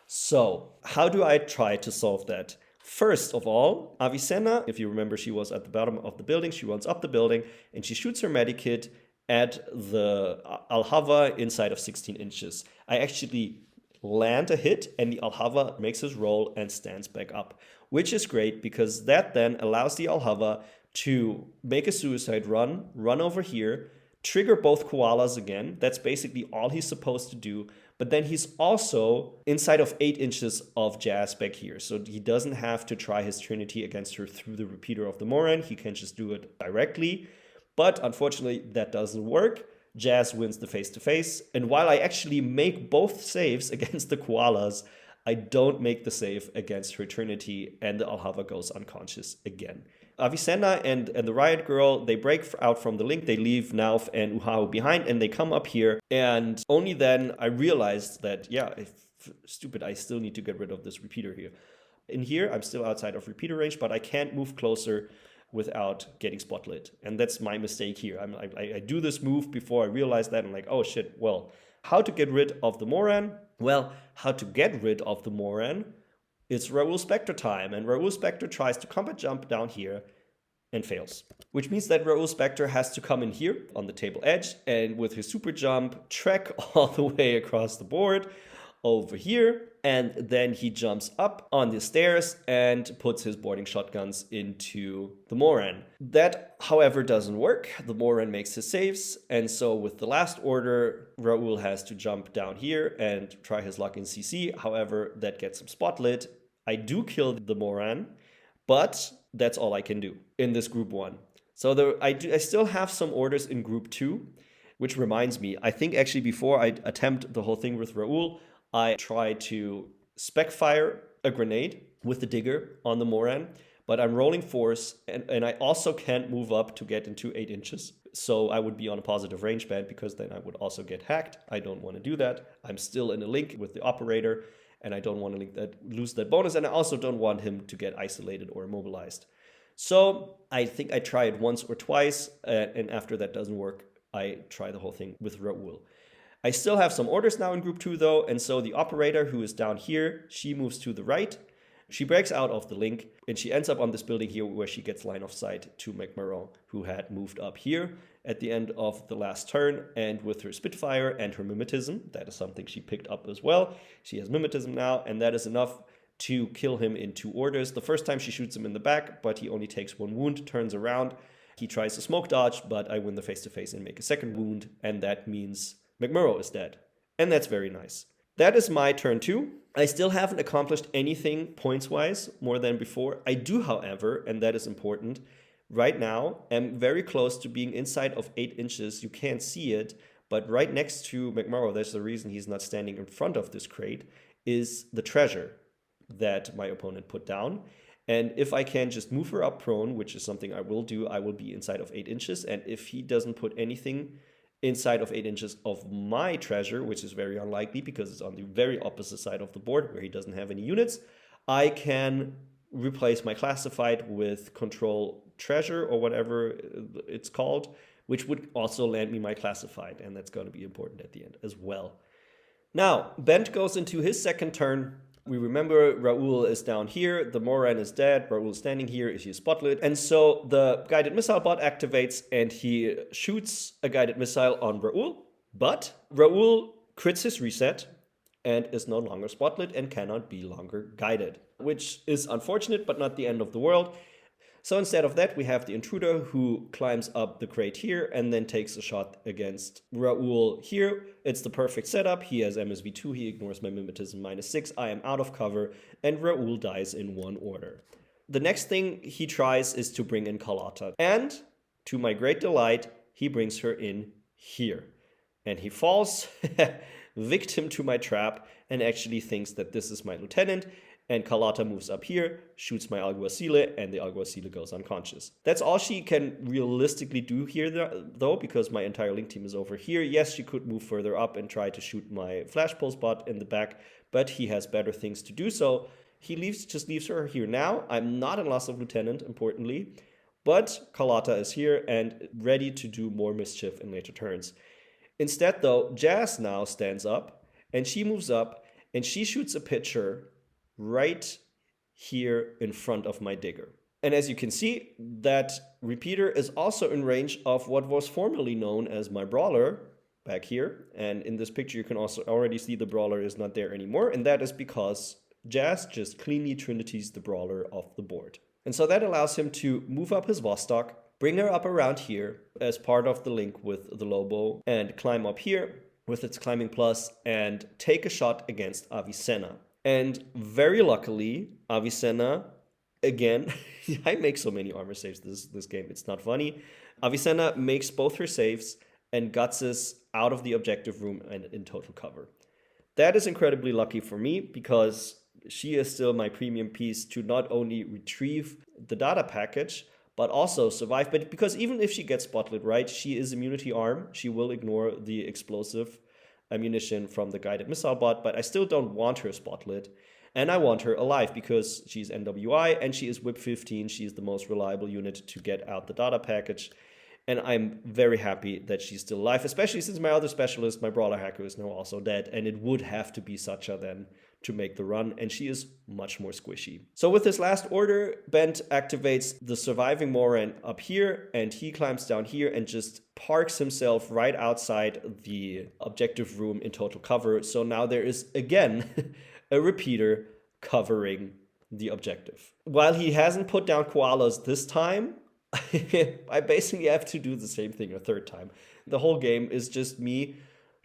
So how do I try to solve that? First of all, Avicenna, if you remember, she was at the bottom of the building. She runs up the building and she shoots her medikit at the Alhava inside of 16 inches. I actually land a hit, and the Alhava makes his roll and stands back up, which is great, because that then allows the Alhava to make a suicide run over here, trigger both koalas again. That's basically all he's supposed to do. But then he's also inside of 8 inches of Jazz back here. So he doesn't have to try his Trinity against her through the repeater of the Moran. He can just do it directly. But unfortunately, that doesn't work. Jazz wins the face-to-face. And while I actually make both saves against the koalas, I don't make the save against her Trinity, and the Alhava goes unconscious again. Avicenna and the Riot Girl, they break out from the link. They leave Nauf and Uhao behind, and they come up here. And only then I realized that, yeah, stupid, I still need to get rid of this repeater here. In here, I'm still outside of repeater range, but I can't move closer without getting spotlit. And that's my mistake here. I do this move before I realize that. I'm like, oh shit, well, how to get rid of the Moran? Well, how to get rid of the Moran? It's Raoul Spectre time. And Raoul Spectre tries to combat jump down here and fails. Which means that Raoul Spectre has to come in here on the table edge and with his super jump trek all the way across the board over here, and then he jumps up on the stairs and puts his boarding shotguns into the Moran. That, however, doesn't work. The Moran makes his saves, and so with the last order, Raoul has to jump down here and try his luck in CC. However, that gets him spotlit. I do kill the Moran, but that's all I can do in this group 1. So I still have some orders in group 2, which reminds me, I think actually before I attempt the whole thing with Raoul, I try to spec fire a grenade with the digger on the Moran, but I'm rolling force, and I also can't move up to get into 8 inches. So I would be on a positive range band, because then I would also get hacked. I don't want to do that. I'm still in a link with the operator, and I don't want to lose that bonus, and I also don't want him to get isolated or immobilized. So I think I try it once or twice, and after that doesn't work, I try the whole thing with Raoul. I still have some orders now in group 2 though, and so the operator, who is down here, she moves to the right. She breaks out of the link, and she ends up on this building here where she gets line of sight to McMurrow, who had moved up here at the end of the last turn. And with her Spitfire and her Mimetism, that is something she picked up as well. She has Mimetism now, and that is enough to kill him in 2 orders. The first time she shoots him in the back, but he only takes 1 wound, turns around. He tries a smoke dodge, but I win the face-to-face and make a 2nd wound, and that means McMurrow is dead. And that's very nice. That is my turn 2. I still haven't accomplished anything points-wise more than before. I do, however, and that is important, right now am very close to being inside of 8 inches. You can't see it, but right next to McMurrow, there's the reason he's not standing in front of this crate, is the treasure that my opponent put down. And if I can just move her up prone, which is something I will do, I will be inside of 8 inches. And if he doesn't put anything inside of 8 inches of my treasure, which is very unlikely because it's on the very opposite side of the board where he doesn't have any units, I can replace my classified with control treasure or whatever it's called, which would also land me my classified, and that's going to be important at the end as well. Now, Bent goes into his 2nd turn. We remember Raoul is down here, the Moran is dead, Raoul is standing here, is he spotlit? And so the guided missile bot activates and he shoots a guided missile on Raoul, but Raoul crits his reset and is no longer spotlit and cannot be longer guided, which is unfortunate but not the end of the world. So instead of that, we have the intruder who climbs up the crate here and then takes a shot against Raoul here. It's the perfect setup. He has MSV2, he ignores my Mimetism -6. I am out of cover, and Raoul dies in 1 order. The next thing he tries is to bring in Carlotta. And to my great delight, he brings her in here. And he falls victim to my trap and actually thinks that this is my lieutenant. And Carlotta moves up here, shoots my Alguacile, and the Alguacile goes unconscious. That's all she can realistically do here, though, because my entire link team is over here. Yes, she could move further up and try to shoot my Flash Pulse bot in the back, but he has better things to do, so he just leaves her here now. I'm not in loss of lieutenant, importantly, but Carlotta is here and ready to do more mischief in later turns. Instead, though, Jazz now stands up, and she moves up, and she shoots a pitcher right here in front of my digger. And as you can see, that repeater is also in range of what was formerly known as my brawler back here. And in this picture, you can also already see the brawler is not there anymore. And that is because Jazz just cleanly trinities the brawler off the board. And so that allows him to move up his Vostok, bring her up around here as part of the link with the Lobo, and climb up here with its climbing plus and take a shot against Avicenna. And very luckily, Avicenna, again, I make so many armor saves this game, it's not funny. Avicenna makes both her saves and guts us out of the objective room and in total cover. That is incredibly lucky for me because she is still my premium piece to not only retrieve the data package, but also survive. But because even if she gets spotlit right, she is immunity arm. She will ignore the explosive ammunition from the guided missile bot, but I still don't want her spotlit. And I want her alive because she's NWI and she is whip 15. She is the most reliable unit to get out the data package. And I'm very happy that she's still alive, especially since my other specialist, my Brawler Hacker, is now also dead. And it would have to be Sacha then to make the run. And she is much more squishy. So with this last order, Bent activates the surviving Moran up here. And he climbs down here and just parks himself right outside the objective room in total cover. So now there is, again, a repeater covering the objective. While he hasn't put down koalas this time, I basically have to do the same thing a third time. The whole game is just me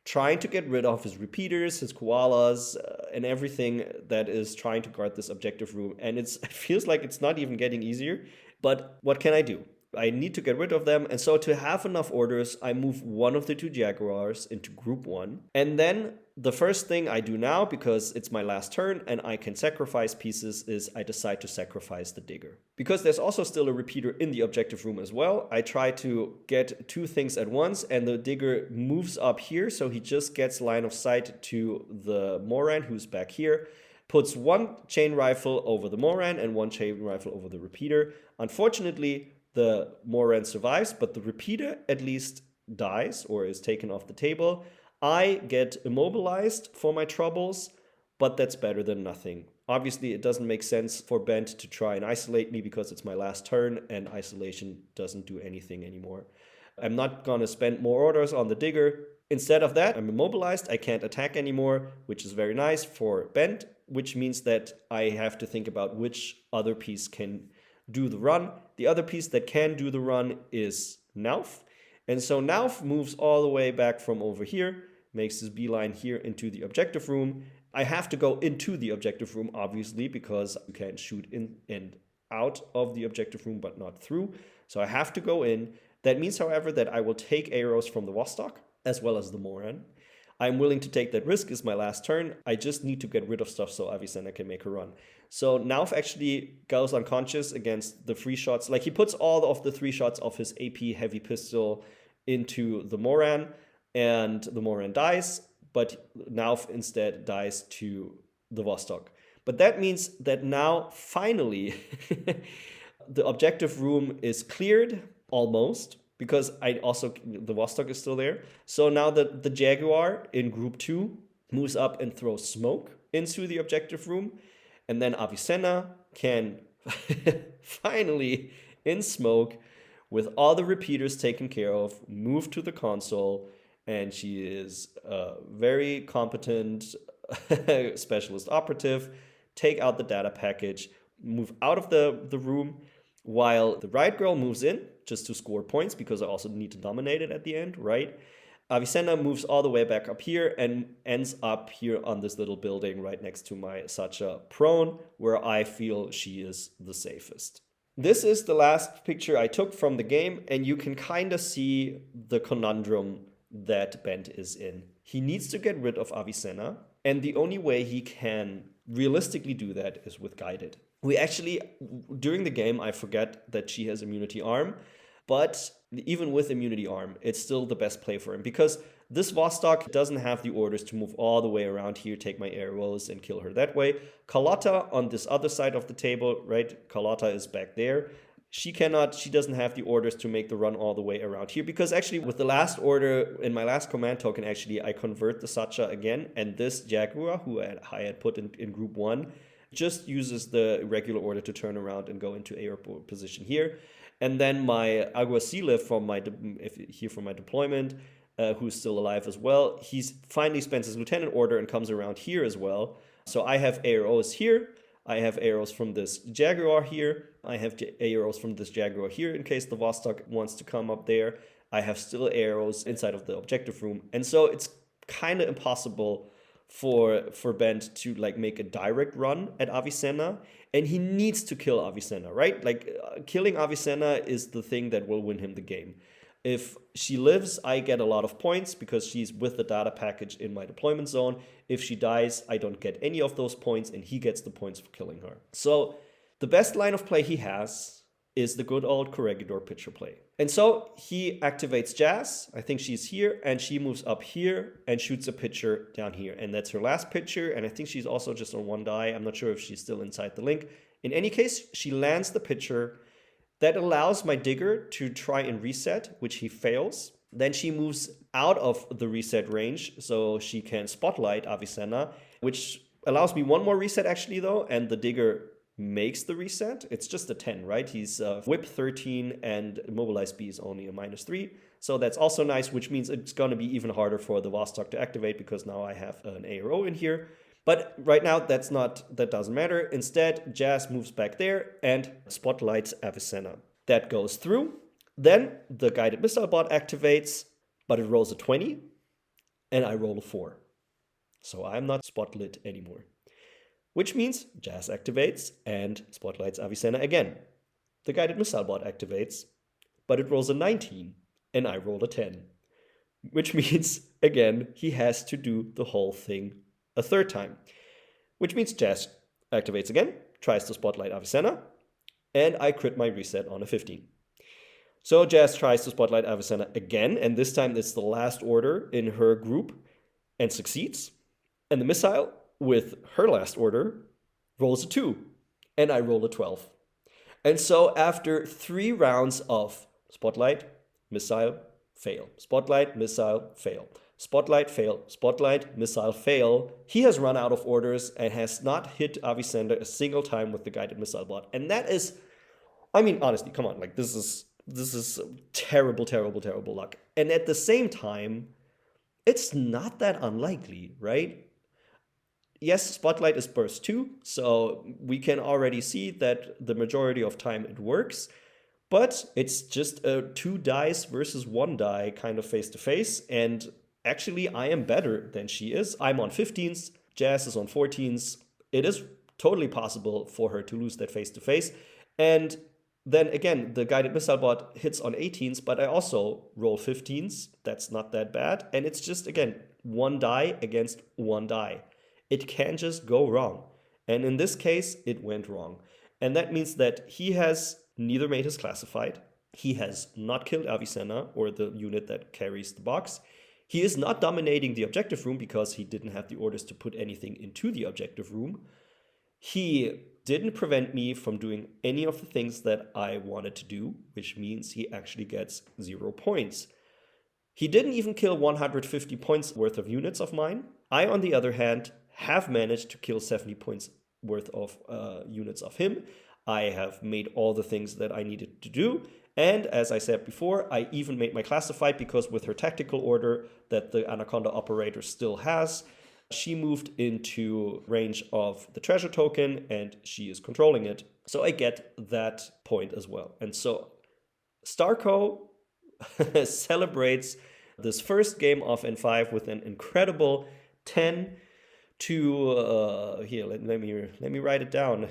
trying to get rid of his repeaters, his koalas, and everything that is trying to guard this objective room. And it feels like it's not even getting easier. But what can I do? I need to get rid of them. And so to have enough orders, I move one of the two Jaguars into group 1. And then the first thing I do now, because it's my last turn and I can sacrifice pieces, is I decide to sacrifice the Digger. Because there's also still a repeater in the objective room as well, I try to get two things at once, and the Digger moves up here, so he just gets line of sight to the Moran, who's back here, puts one chain rifle over the Moran and one chain rifle over the repeater. Unfortunately, the Moran survives, but the repeater at least dies or is taken off the table. I get immobilized for my troubles, but that's better than nothing. Obviously, it doesn't make sense for Bent to try and isolate me because it's my last turn and isolation doesn't do anything anymore. I'm not gonna spend more orders on the Digger. Instead of that, I'm immobilized. I can't attack anymore, which is very nice for Bent, which means that I have to think about which other piece can do the run. The other piece that can do the run is Nauf. And so Nauf moves all the way back from over here, makes his beeline here into the objective room. I have to go into the objective room, obviously, because you can shoot in and out of the objective room, but not through. So I have to go in. That means, however, that I will take arrows from the Vostok, as well as the Moran. I'm willing to take that risk. It's my last turn. I just need to get rid of stuff so Avicenna can make a run. So Nauf actually goes unconscious against the free shots. Like, he puts all of the 3 shots of his AP heavy pistol into the Moran, and the Moran dies, but Nauf instead dies to the Vostok. But that means that now, finally, the objective room is cleared, almost, because the Vostok is still there. So now the Jaguar in group 2 moves up and throws smoke into the objective room. And then Avicenna can finally, in smoke, with all the repeaters taken care of, move to the console. And she is a very competent specialist operative, take out the data package, move out of the room, while the Riot Girl moves in just to score points, because I also need to dominate it at the end, right? Avicenna moves all the way back up here and ends up here on this little building right next to my Sacha prone, where I feel she is the safest. This is the last picture I took from the game, and you can kind of see the conundrum that Bent is in. He needs to get rid of Avicenna, and the only way he can realistically do that is with Guided. We actually, during the game, I forget that she has Immunity Arm, but even with Immunity Arm, it's still the best play for him, because this Vostok doesn't have the orders to move all the way around here, take my arrows, and kill her that way. Carlotta on this other side of the table, right? Carlotta is back there. She doesn't have the orders to make the run all the way around here, because actually with the last order in my last command token, actually I convert the Sacha again, and this Jaguar, who I had put in group 1, just uses the regular order to turn around and go into air position here. And then my Aguacile from my deployment, who's still alive as well, he's finally spends his lieutenant order and comes around here as well. So I have arrows here. I have arrows from this Jaguar here. I have arrows from this Jaguar here in case the Vostok wants to come up there. I have still arrows inside of the objective room. And so it's kind of impossible for Bent to like make a direct run at Avicenna. And he needs to kill Avicenna, right? Like killing Avicenna is the thing that will win him the game. If she lives, I get a lot of points because she's with the data package in my deployment zone. If she dies, I don't get any of those points, and he gets the points for killing her. So the best line of play he has is the good old Corregidor pitcher play. And so he activates Jazz. I think she's here, and she moves up here and shoots a pitcher down here. And that's her last pitcher, and I think she's also just on 1 die. I'm not sure if she's still inside the link. In any case, she lands the pitcher. That allows my digger to try and reset, which he fails. Then she moves out of the reset range, so she can spotlight Avicenna, which allows me 1 more reset actually though, and the digger makes the reset. It's just a 10, right? He's whip 13 and mobilize B is only a -3. So that's also nice, which means it's going to be even harder for the Vostok to activate because now I have an A or O in here. But right now that doesn't matter. Instead, Jazz moves back there and spotlights Avicenna. That goes through. Then the guided missile bot activates, but it rolls a 20 and I roll a 4. So I'm not spotlit anymore. Which means Jazz activates and spotlights Avicenna again. The guided missile bot activates, but it rolls a 19 and I roll a 10. Which means, again, he has to do the whole thing a 3rd time. Which means Jazz activates again, tries to spotlight Avicenna, and I crit my reset on a 15. So Jazz tries to spotlight Avicenna again, and this time it's the last order in her group, and succeeds. And the missile, with her last order, rolls a 2, and I roll a 12. And so after 3 rounds of spotlight, missile, fail, spotlight, missile, fail, spotlight, fail, spotlight, missile, fail, he has run out of orders and has not hit Avicenna a single time with the guided missile bot. And that is, I mean, honestly, come on, like this is terrible, terrible, terrible luck. And at the same time, it's not that unlikely, right? Yes, Spotlight is burst 2, so we can already see that the majority of time it works, but it's just a 2 dice versus 1 die kind of face-to-face, and actually I am better than she is. I'm on 15s, Jazz is on 14s. It is totally possible for her to lose that face-to-face, and then again, the guided missile bot hits on 18s, but I also roll 15s. That's not that bad, and it's just, again, 1 die against 1 die. It can just go wrong. And in this case, it went wrong. And that means that he has neither made his classified. He has not killed Avicenna, or the unit that carries the box. He is not dominating the objective room because he didn't have the orders to put anything into the objective room. He didn't prevent me from doing any of the things that I wanted to do, which means he actually gets 0 points. He didn't even kill 150 points worth of units of mine. I, on the other hand, have managed to kill 70 points worth of units of him. I have made all the things that I needed to do. And as I said before, I even made my classified because with her tactical order that the Anaconda operator still has, she moved into range of the treasure token and she is controlling it. So I get that point as well. And so StarCo celebrates this first game of N5 with an incredible 10 to here, let me write it down.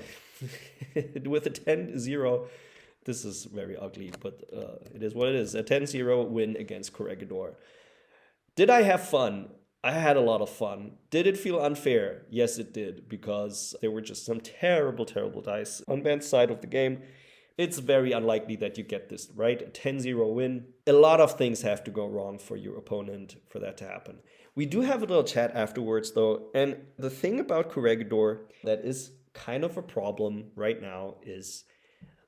With a 10-0, this is very ugly, but it is what it is. A 10-0 win against Corregidor. Did I have fun? I had a lot of fun. Did it feel unfair? Yes, it did, because there were just some terrible, terrible dice on Ben's side of the game. It's very unlikely that you get this, right? A 10-0 win. A lot of things have to go wrong for your opponent for that to happen. We do have a little chat afterwards, though, and the thing about Corregidor that is kind of a problem right now is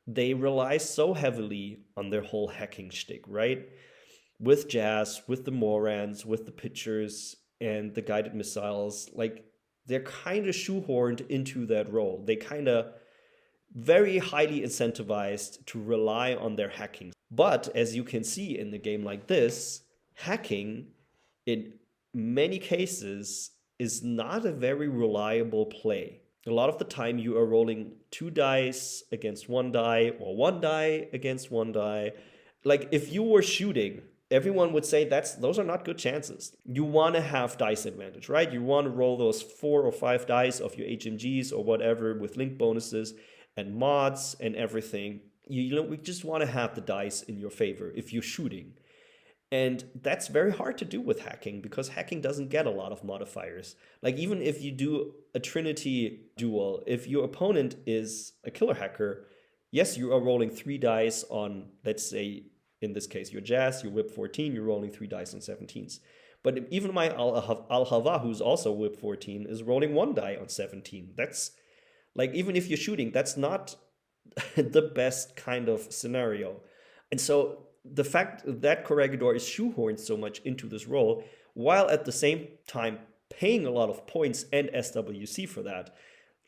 they rely so heavily on their whole hacking shtick, right? With Jazz, with the Morans, with the pitchers, and the guided missiles, like, they're kind of shoehorned into that role. They kind of very highly incentivized to rely on their hacking. But as you can see in the game like this, hacking in many cases is not a very reliable play. A lot of the time you are rolling 2 dice against 1 die or 1 die against 1 die. Like if you were shooting, everyone would say those are not good chances. You want to have dice advantage, right? You want to roll those 4 or 5 dice of your HMGs or whatever with link bonuses and mods and everything. We just want to have the dice in your favor if you're shooting. And that's very hard to do with hacking because hacking doesn't get a lot of modifiers. Like even if you do a Trinity duel, if your opponent is a killer hacker, yes, you are rolling 3 dice on, let's say, in this case, your Jazz, your whip 14, you're rolling 3 dice on 17s. But even my Al-Hava, who's also whip 14, is rolling 1 die on 17. That's, like, even if you're shooting, that's not the best kind of scenario. And so the fact that Corregidor is shoehorned so much into this role, while at the same time paying a lot of points and SWC for that,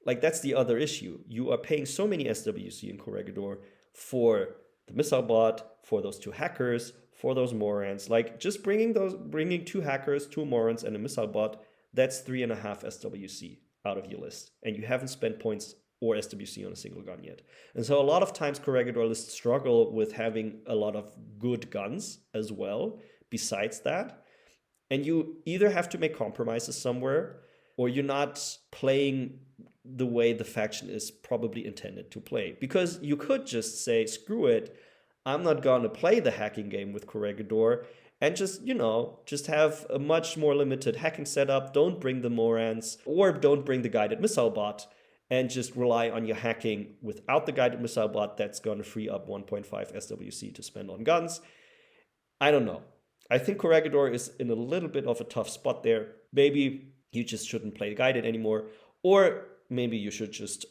like, that's the other issue. You are paying so many SWC in Corregidor for the missile bot, for those 2 hackers, for those Morans. Like, just bringing 2 hackers, 2 Morans, and a missile bot, that's 3.5 SWC out of your list. And you haven't spent points or SWC on a single gun yet. And so a lot of times Corregidor lists struggle with having a lot of good guns as well, besides that. And you either have to make compromises somewhere, or you're not playing the way the faction is probably intended to play. Because you could just say, screw it, I'm not going to play the hacking game with Corregidor, and just, just have a much more limited hacking setup. Don't bring the Morans, or don't bring the guided missile bot, and just rely on your hacking without the guided missile bot that's going to free up 1.5 SWC to spend on guns. I don't know. I think Corregidor is in a little bit of a tough spot there. Maybe you just shouldn't play guided anymore, or maybe you should just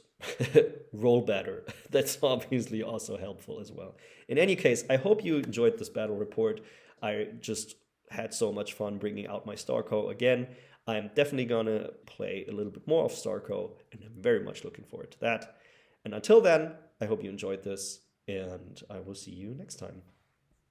roll better. That's obviously also helpful as well. In any case, I hope you enjoyed this battle report. I just had so much fun bringing out my StarCo again. I'm definitely gonna play a little bit more of StarCo, and I'm very much looking forward to that. And until then, I hope you enjoyed this, and I will see you next time.